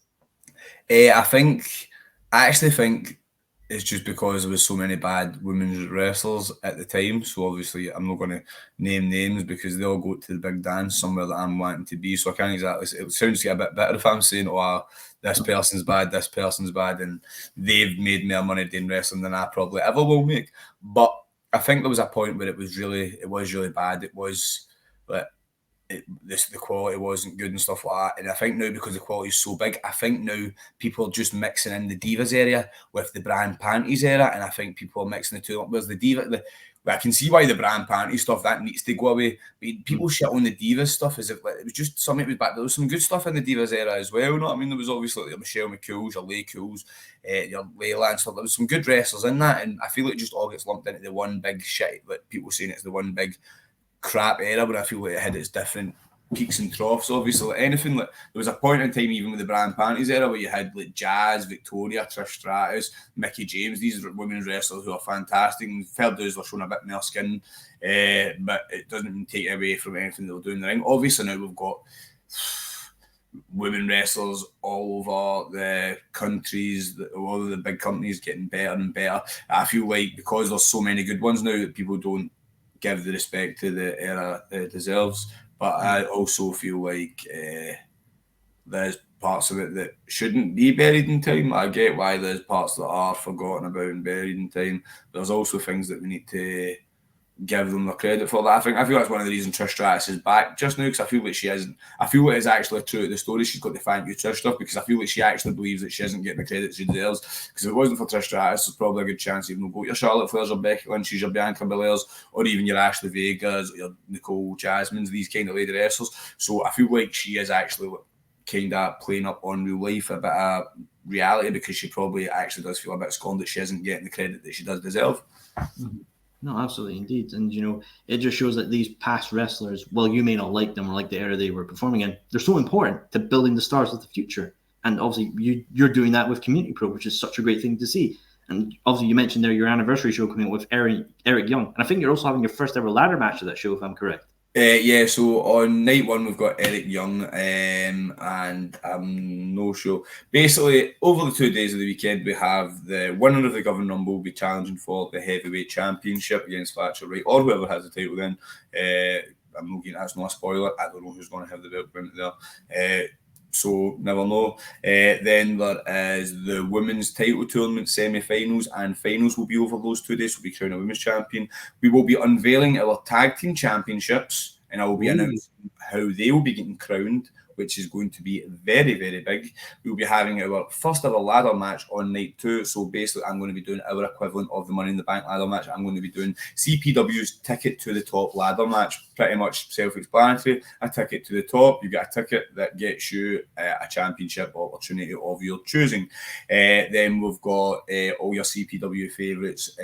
I actually think it's just because there was so many bad women's wrestlers at the time. So obviously I'm not going to name names because they all go to the big dance somewhere that I'm wanting to be. So I can't exactly say. It sounds a bit better if I'm saying, this person's bad, and they've made more money doing wrestling than I probably ever will make. But I think there was a point where it was really bad. It was the quality wasn't good and stuff like that. And I think now, because the quality is so big, I think now people are just mixing in the Divas area with the brand panties era, and I think people are mixing the two up. Whereas the Diva, I can see why the brand panty stuff that needs to go away. But people shit on the Divas stuff as if it was just something. There was some good stuff in the Divas era as well. You know what I mean? There was obviously your Michelle McCool's, your Leigh Cools, your Layla and stuff. There was some good wrestlers in that, and I feel it just all gets lumped into the one big shit. Like people saying it's the one big crap era, but I feel like it had its different peaks and troughs. Obviously, like anything, like there was a point in time, even with the brand panties era, where you had like Jazz, Victoria, Trish Stratus, Mickie James. These are women's wrestlers who are fantastic, and fair dues were showing a bit more skin, but it doesn't take away from anything they'll do in the ring. Obviously, now we've got women wrestlers all over the countries, all of the big companies getting better and better. I feel like because there's so many good ones now that people don't give the respect to the era it deserves. But I also feel like there's parts of it that shouldn't be buried in time. I get why there's parts that are forgotten about and buried in time. There's also things that we need to give them the credit for that. I feel that's one of the reasons Trish Stratus is back just now, because I feel like she isn't. I feel like it's actually true to the story. She's got the thank you Trish stuff, because I feel like she actually believes that she isn't getting the credit she deserves. Because if it wasn't for Trish Stratus, there's probably a good chance even we'll go your Charlotte Flairs or Becky Lynch's, your Bianca Belairs, or even your Ashley Vegas, or your Nicole Jasmin's, these kind of lady wrestlers. So I feel like she is actually kind of playing up on real life, a bit of reality, because she probably actually does feel a bit scorned that she isn't getting the credit that she does deserve. Mm-hmm. No, absolutely, indeed. And, it just shows that these past wrestlers, well, you may not like them or like the era they were performing in, they're so important to building the stars of the future. And obviously, you're doing that with Community Pro, which is such a great thing to see. And obviously, you mentioned there your anniversary show coming up with Eric Young. And I think you're also having your first ever ladder match at that show, if I'm correct. Yeah, so on night one we've got Eric Young, and I'm no sure. Basically, over the 2 days of the weekend, we have the winner of the Governing Rumble will be challenging for the heavyweight championship against Thatcher Wright or whoever has the title. Then I'm not getting that's not a spoiler. I don't know who's going to have the belt there. So never know. Then there is the women's title tournament semi-finals and finals will be over those 2 days. We'll be crowning a women's champion. We will be unveiling our tag team championships, and I will be announcing how they will be getting crowned, which is going to be very, very big. We'll be having our first ever ladder match on night 2. So basically, I'm going to be doing our equivalent of the Money in the Bank ladder match. I'm going to be doing CPW's ticket to the top ladder match. Pretty much self-explanatory. A ticket to the top. You get a ticket that gets you a championship opportunity of your choosing. Then we've got all your CPW favourites.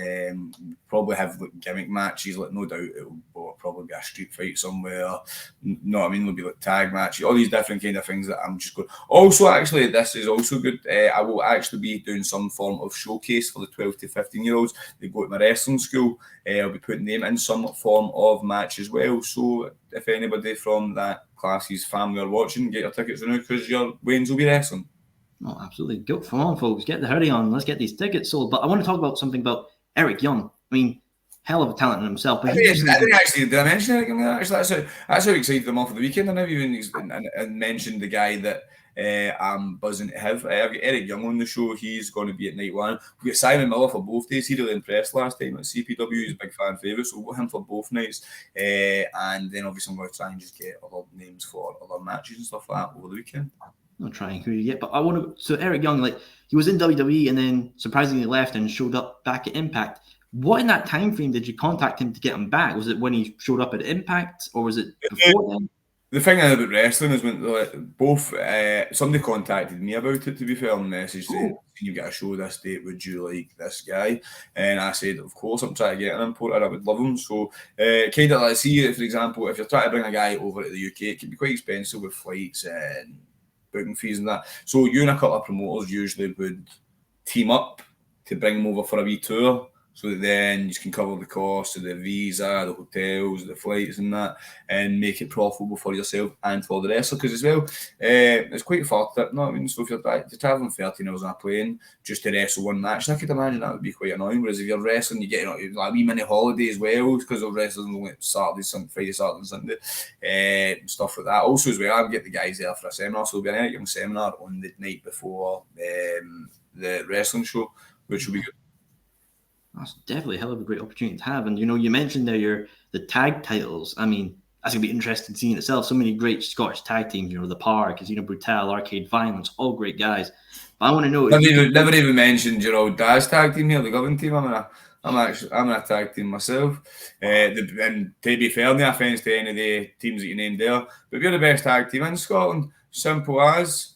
Probably have gimmick matches. Like no doubt it will probably be a street fight somewhere. No, I mean there'll be like tag matches. All these different kind of things that I'm just going. Also, actually, this is also good. I will actually be doing some form of showcase for the 12 to 15-year-olds. They go to my wrestling school. I'll be putting them in some form of match as well. So if anybody from that class's family are watching, get your tickets now because your Waynes will be wrestling. Oh, absolutely. Go, come on, folks. Get the hurry on. Let's get these tickets sold. But I want to talk about something about Eric Young. I mean, hell of a talent in himself. But did I mention Eric Young? Actually, that's how excited I'm off for the weekend. I never even mentioned the guy that I'm buzzing to have. I've got Eric Young on the show. He's going to be at night 1. We've got Simon Miller for both days. He really impressed last time at CPW. He's a big fan favourite, so we'll got him for both nights. And then obviously I'm going to try and just get other names for other matches and stuff like that over the weekend. I'll try and who you get, but I want to. So Eric Young, like he was in WWE and then surprisingly left and showed up back at Impact. What in that time frame did you contact him to get him back? Was it when he showed up at Impact, or was it before then? The thing about wrestling is when both somebody contacted me about it, to be fair, on message saying, "You get a show this date, would you like this guy?" And I said, "Of course, I'm trying to get an importer. I would love him." So kind of like see, for example, if you're trying to bring a guy over to the UK, it can be quite expensive with flights and booking fees and that. So you and a couple of promoters usually would team up to bring him over for a wee tour. So that then you can cover the cost of the visa, the hotels, the flights and that, and make it profitable for yourself and for the wrestler. Because as well, it's quite a far trip. No, I mean, so if you're traveling 13 hours on a plane just to wrestle one match, I could imagine that would be quite annoying. Whereas if you're wrestling, you get like a wee mini holiday as well, because of wrestling only Saturday, Sunday, Friday, Saturday, and Sunday, stuff like that. Also as well, I'll get the guys there for a seminar. So there'll be an Young seminar on the night before the wrestling show, which will be good. That's definitely a hell of a great opportunity to have. And you mentioned there the tag titles. I mean, that's gonna be interesting to see in itself. So many great Scottish tag teams. The Power, Casino Brutal, Arcade Violence, all great guys. But I want to know. Never even mentioned your old Daz tag team here, the Govan team. I'm in a tag team myself. And to be fair, no offence to any of the teams that you named there, but we're the best tag team in Scotland. Simple as.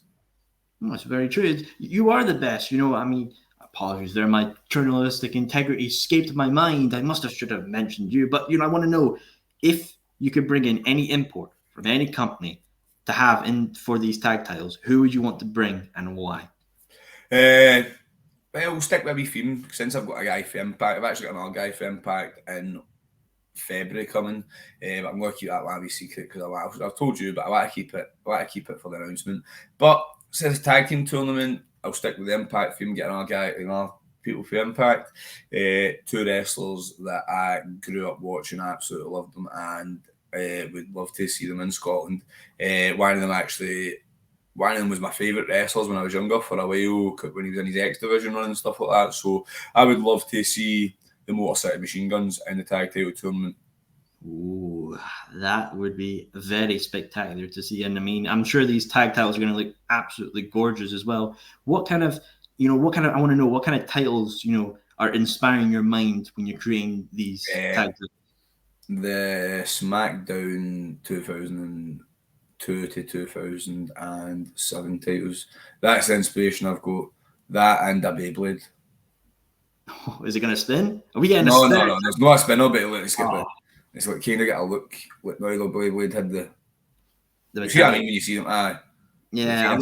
That's very true. You are the best. I mean. Apologies there, my journalistic integrity escaped my mind. I should have mentioned you, but I want to know if you could bring in any import from any company to have in for these tag titles. Who would you want to bring and why? Well, we'll stick with a wee theme since I've got a guy for Impact. I've actually got another guy for Impact in February coming. But I'm going to keep that one a wee secret because I've told you, but I want to keep it. I want to keep it for the announcement. But since tag team tournament, I'll stick with the Impact theme, get another guy, people for Impact. 2 wrestlers that I grew up watching, I absolutely loved them, and would love to see them in Scotland. One of them was my favourite wrestlers when I was younger for a while, when he was in his X Division run and stuff like that. So I would love to see the Motor City Machine Guns in the tag title tournament. Ooh, that would be very spectacular to see. And I mean, I'm sure these tag titles are going to look absolutely gorgeous as well. I want to know what kind of titles, are inspiring your mind when you're creating these tag titles. The SmackDown 2002 to 2007 titles. That's the inspiration I've got. That and a Beyblade. Oh, is it going to spin? Are we getting No, a spin? No. There's no spin. It's like kind of get a look like the Beyblade had the. You see what I mean when you see them? Yeah,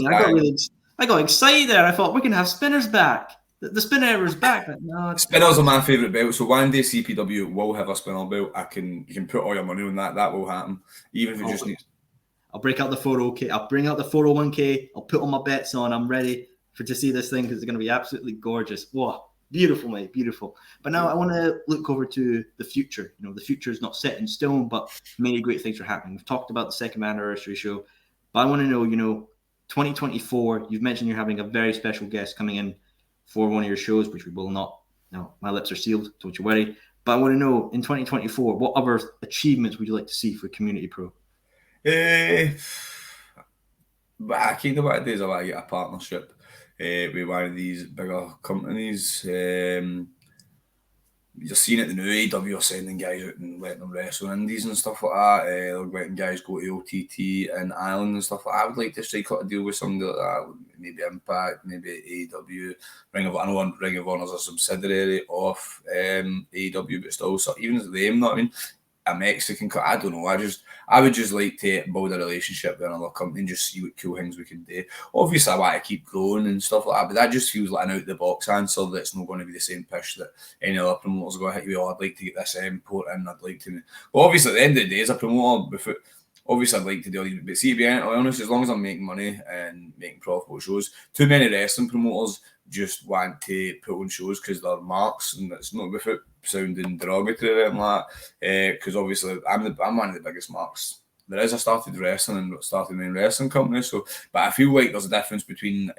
I got excited there. I thought we're going to have spinners back. The spinner is back. No, Spinners are my favourite belt. So one day CPW will have a spinner belt. You can put all your money on that. That will happen. Even if it just needs. I'll break out the 401k. I'll bring out the 401k. I'll put all my bets on. I'm ready to see this thing because it's going to be absolutely gorgeous. Whoa, beautiful, mate, beautiful. But now I want to look over to the future. The future is not set in stone, but many great things are happening. We've talked about the second anniversary show, but I want to know, 2024. You've mentioned you're having a very special guest coming in for one of your shows, which we will not. No, my lips are sealed. Don't you worry. But I want to know in 2024, what other achievements would you like to see for Community Pro? But I kind of want to do is I want to get a partnership with one of these bigger companies. You're seeing it in the new AEW are sending guys out and letting them wrestle indies and stuff like that. They're letting guys go to OTT and Ireland and stuff like that. I would like to strike out a deal with somebody like that. Maybe Impact, maybe AEW. Ring of Honor is a subsidiary of AEW, but still, so even as them, you know what I mean? A Mexican, I don't know. I would just like to build a relationship with another company and just see what cool things we can do. Obviously, I want to keep growing and stuff like that, but that just feels like an out the box answer that's not going to be the same pitch that any other promoters are going to hit you. I'd like to get this import in. I'd like to. Well, obviously, at the end of the day, as a promoter, obviously, I'd like to do all these. But see, to be honest, as long as I'm making money and making profitable shows, too many wrestling promoters just want to put on shows because they're marks, and it's not without sounding derogatory and like that. Because obviously, I'm one of the biggest marks there is. I started wrestling and started my own wrestling company. So, but I feel like there's a difference between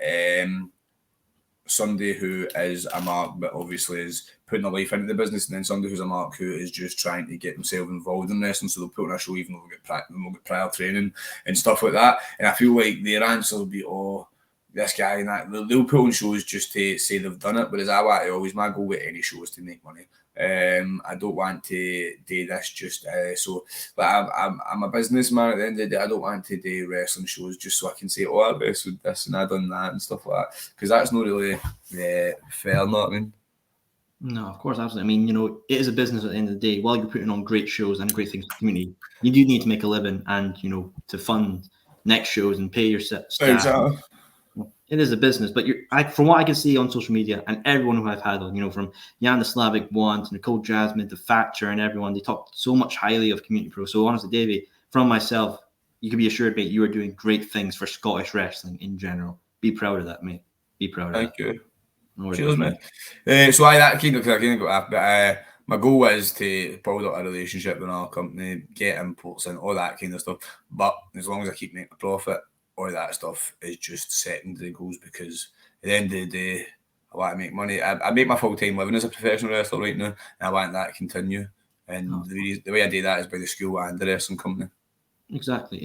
somebody who is a mark, but obviously is putting their life into the business, and then somebody who's a mark who is just trying to get themselves involved in wrestling. So they'll put on a show even though they'll get prior training and stuff like that. And I feel like their answer will be, this guy and that. They'll put on shows just to say they've done it, whereas I want to always, my goal with any show is to make money. I don't want to do this just so. But I'm a businessman at the end of the day. I don't want to do wrestling shows just so I can say, I wrestled this and I done that and stuff like that, because that's not really fair. Know what I mean? No, of course, absolutely. I mean, it is a business at the end of the day. While you're putting on great shows and great things for the community, you do need to make a living and, to fund next shows and pay your staff. Exactly. It is a business, but from what I can see on social media and everyone who I've had on, from Jan the Slavic One to Nicole Jasmin to Thatcher and everyone, they talk so much highly of Community Pro. So honestly, Davie, from myself, you can be assured, mate, you are doing great things for Scottish wrestling in general. Be proud of that, mate. Be proud of that. Thank you. Cheers, mate. So I kind of got that, but my goal is to build up a relationship with our company, get imports and all that kind of stuff. But as long as I keep making a profit, all that stuff is just secondary goals, because at the end of the day, I want to make money. I make my full-time living as a professional wrestler right now, and I want that to continue. And the way I do that is by the school and the wrestling company. Exactly,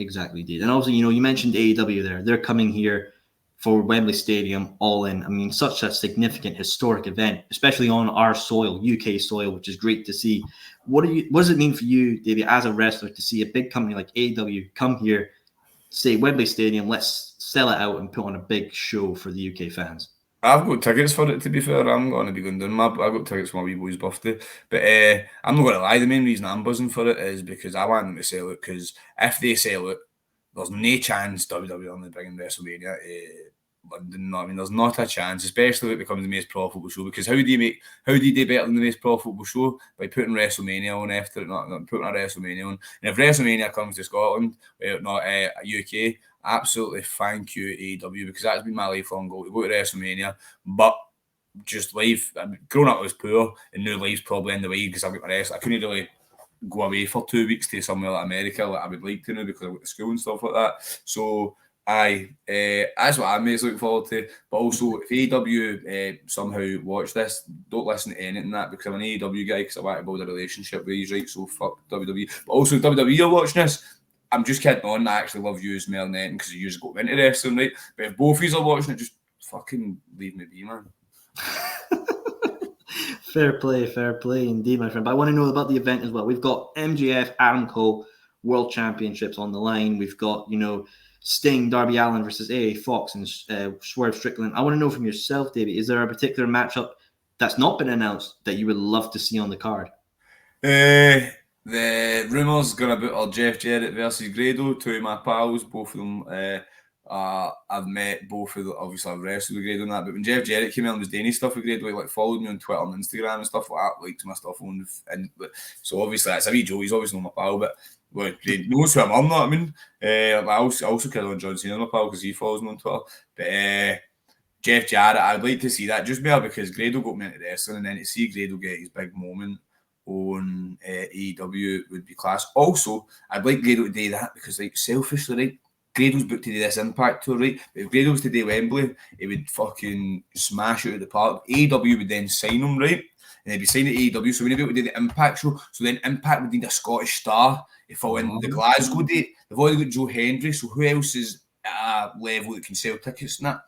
dude. And also, you mentioned AEW there. They're coming here for Wembley Stadium, all in. I mean, such a significant historic event, especially on our soil, UK soil, which is great to see. What does it mean for you, Davie, as a wrestler, to see a big company like AEW come here, say Wembley Stadium, let's sell it out and put on a big show for the UK fans? I've got tickets for it, to be fair. I'm going to be going down. I've got tickets for my wee boy's birthday. But I'm not going to lie, the main reason I'm buzzing for it is because I want them to sell it, because if they sell it, there's no chance WWE are bringing WrestleMania to London. I mean, there's not a chance, especially if it becomes the most profitable show, because how do you do better than the most profitable show? By putting WrestleMania on after it, not putting a WrestleMania on. And if WrestleMania comes to Scotland, not UK, absolutely thank you AEW, because that's been my lifelong goal, to go to WrestleMania. But just life, growing up I was poor, and now life's probably in the way because I've got my rest. I couldn't really go away for 2 weeks to somewhere like America like I would like to now, because I've got to school and stuff like that. So that's what I'm most looking forward to. But also, if AEW somehow watch this, don't listen to anything that, because I'm an AEW guy, because I want to build a relationship with you, right? So fuck WWE. But also, WWE are watching this, I'm just kidding on. I actually love you more than anything, because you just got into wrestling, right? But if both of you are watching it, just fucking leave me be, man. Fair play indeed, my friend. But I want to know about the event as well. We've got MJF, Adam Cole, World Championships on the line. We've got, Sting, Darby Allin versus AA Fox and Swerve Strickland. I want to know from yourself, Davie, is there a particular matchup that's not been announced that you would love to see on the card? The rumours going about are Jeff Jarrett versus Grado, two of my pals. Both of them I've met both of them. Obviously, I've wrestled with Grado and that, but when Jeff Jarrett came in and was doing his stuff with Grado, he like followed me on Twitter and Instagram and stuff like that, liked my stuff on, and so obviously that's a wee Joe. He's obviously not my pal, but well, he knows who I'm on. Know what I mean? I also carry on John Cena my pal because he follows me on Twitter. But Jeff Jarrett, I'd like to see that just more because Grado got me into wrestling, and then to see Grado get his big moment on AEW would be class. Also, I'd like Grado to do that because, like, selfishly, right, Grado's booked to do this Impact tour, right? But if Grado was to do Wembley, he would fucking smash it out of the park. AEW would then sign him, right? And they'd be signed at AEW, so whenever we do the Impact show, so then Impact would need a Scottish star if I win the Glasgow date. They've already got Joe Hendry, so who else is at a level that can sell tickets and that?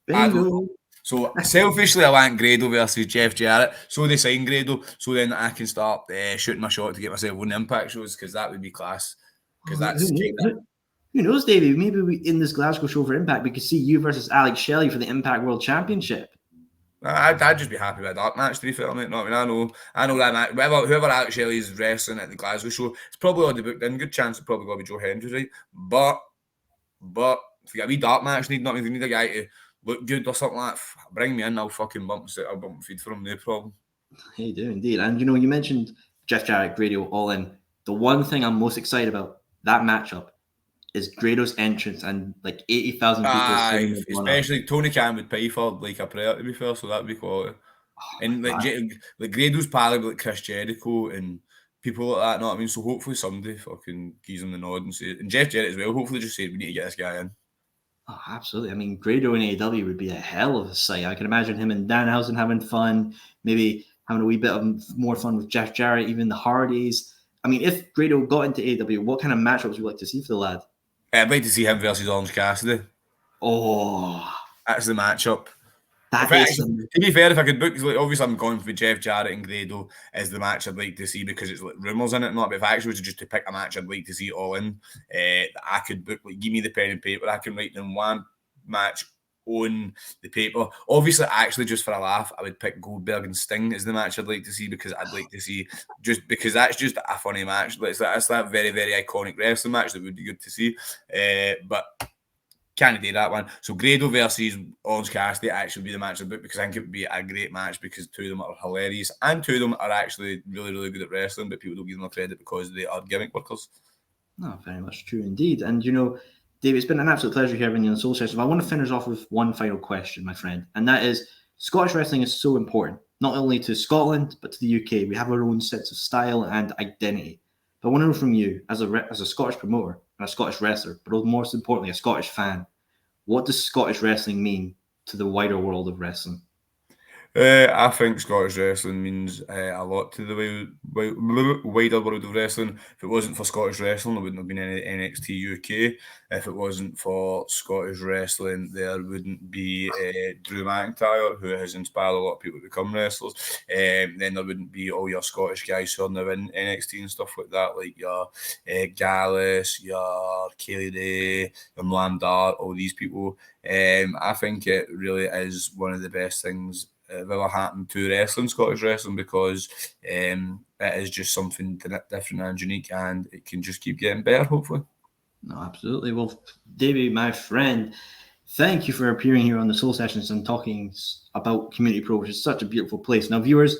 Bingo. So selfishly, I want Grado versus Jeff Jarrett. So they sign Grado, so then I can start shooting my shot to get myself on the Impact shows because that would be class. Because that's who knows, Davey? Maybe in this Glasgow show for Impact, we could see you versus Alex Shelley for the Impact World Championship. I'd just be happy with a dark match, to be fair, mate. No, I mean, I know that match. Whoever Alex Shelley is wrestling at the Glasgow show, it's probably already booked in. Good chance it's probably going to be Joe Hendry, right? But if you got a wee dark match, if you need a guy to look good or something like that, bring me in. I'll fucking bump my feed for him, no problem. Hey, do indeed. And you mentioned Jeff Jarrett, Grado, all in. The one thing I'm most excited about that matchup is Grado's entrance and like 80,000 people. Especially Tony Khan would pay for like a prayer, to be fair, so that'd be quality. And like Grado's pally like Chris Jericho and people like that, know what I mean? So hopefully somebody fucking gives him the nod and say, and Jeff Jarrett as well, hopefully just say we need to get this guy in. Oh, absolutely. I mean, Grado in AEW would be a hell of a sight. I can imagine him and Danhausen having fun, maybe having a wee bit of more fun with Jeff Jarrett, even the Hardys. I mean, if Grado got into AEW, what kind of matchups would you like to see for the lad? I'd like to see him versus Orange Cassidy. Oh, that's the matchup. To be fair, if I could book, like, obviously I'm going for Jeff Jarrett and Grado as the match I'd like to see because it's like rumours in it, not. But if I actually was just to pick a match I'd like to see all in, I could book. Like, give me the pen and paper. I can write down one match on the paper. Obviously, actually, just for a laugh, I would pick Goldberg and Sting as the match I'd like to see because I'd like to see just because that's just a funny match. That's that very, very iconic wrestling match that would be good to see. But can't do that one. So Grado versus Orange Cassidy actually would be the match I'd book because I think it would be a great match because two of them are hilarious and two of them are actually really, really good at wrestling, but people don't give them credit because they are gimmick workers. No, very much true indeed. And Dave, it's been an absolute pleasure having you on Soul Sessions. I want to finish off with one final question, my friend, and that is Scottish wrestling is so important, not only to Scotland, but to the UK. We have our own sets of style and identity. But I want to know from you, as a Scottish promoter and a Scottish wrestler, but most importantly, a Scottish fan, what does Scottish wrestling mean to the wider world of wrestling? I think Scottish wrestling means a lot to the wider world of wrestling. If it wasn't for Scottish wrestling, there wouldn't have been any NXT UK. If it wasn't for Scottish wrestling, there wouldn't be Drew McIntyre, who has inspired a lot of people to become wrestlers. Then there wouldn't be all your Scottish guys who are now in NXT and stuff like that, like your Gallus, your Kaylee Ray, your Noam Dar, all these people. I think it really is one of the best things ever happened to wrestling, Scottish wrestling, because it is just something different and unique, and it can just keep getting better, hopefully. No, absolutely. Well, Davey, my friend, thank you for appearing here on the Soul Sessions and talking about Community Pro, which is such a beautiful place. Now, viewers,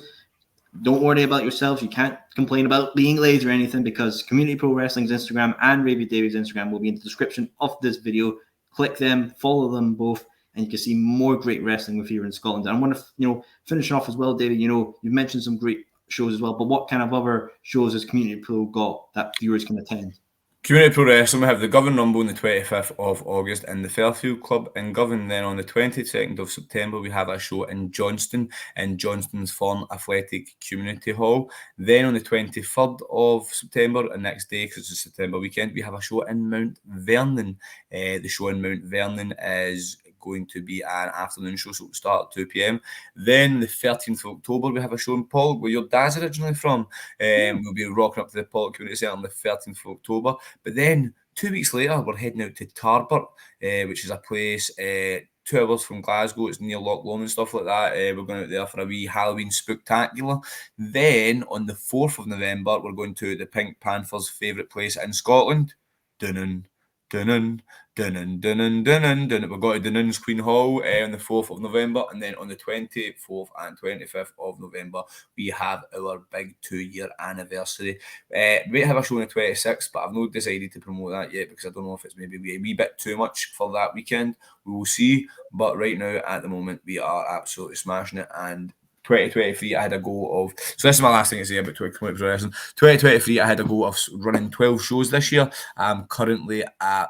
don't worry about yourselves. You can't complain about being lazy or anything because Community Pro Wrestling's Instagram and Ravie Davie's Instagram will be in the description of this video. Click them, follow them both, and you can see more great wrestling with here in Scotland. And I want to, finish off as well, David. You've mentioned some great shows as well, but what kind of other shows has Community Pro got that viewers can attend? Community Pro Wrestling, we have the Govan Rumble on the 25th of August in the Fairfield Club in Govan. Then on the 22nd of September, we have a show in Johnston's Fawn Athletic Community Hall. Then on the 23rd of September, the next day, because it's a September weekend, we have a show in Mount Vernon. The show in Mount Vernon is going to be an afternoon show, so it'll start at 2 p.m. Then the 13th of October, we have a show in Pollock, where your dad's originally from. We'll be rocking up to the Pollock Community Centre on the 13th of October. But then 2 weeks later, we're heading out to Tarbert, which is a place 2 hours from Glasgow. It's near Loch Lomond and stuff like that. We're going out there for a wee Halloween spectacular. Then on the 4th of November, we're going to the Pink Panthers' favourite place in Scotland, Dunoon. Dunnan, Dunnan, Dunnan, Dunnan, Dunnan. We've got to Dunnon's Queen Hall on the 4th of November, and then on the 24th and 25th of November, we have our big 2-year anniversary. We might have a show on the 26th, but I've not decided to promote that yet because I don't know if it's maybe a wee bit too much for that weekend. We will see, but right now, at the moment, we are absolutely smashing it, and 2023, I had a goal of, so this is my last thing to say about 2023 wrestling. 2023, I had a goal of running 12 shows this year. I'm currently at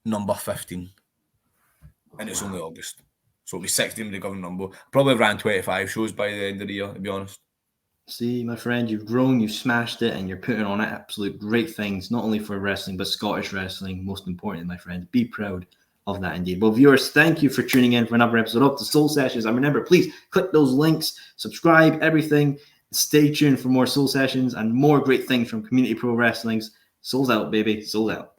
number 15, and it's only August, so it'll be 16 with the governing number. Probably ran 25 shows by the end of the year, to be honest. See, my friend, you've grown, you've smashed it, and you're putting on absolute great things, not only for wrestling, but Scottish wrestling, most importantly, my friend. Be proud of that indeed. Well, viewers, thank you for tuning in for another episode of the Soul Sessions. And remember, please click those links, subscribe, everything. Stay tuned for more Soul Sessions and more great things from Community Pro Wrestling's Souls Out, baby. Souls out.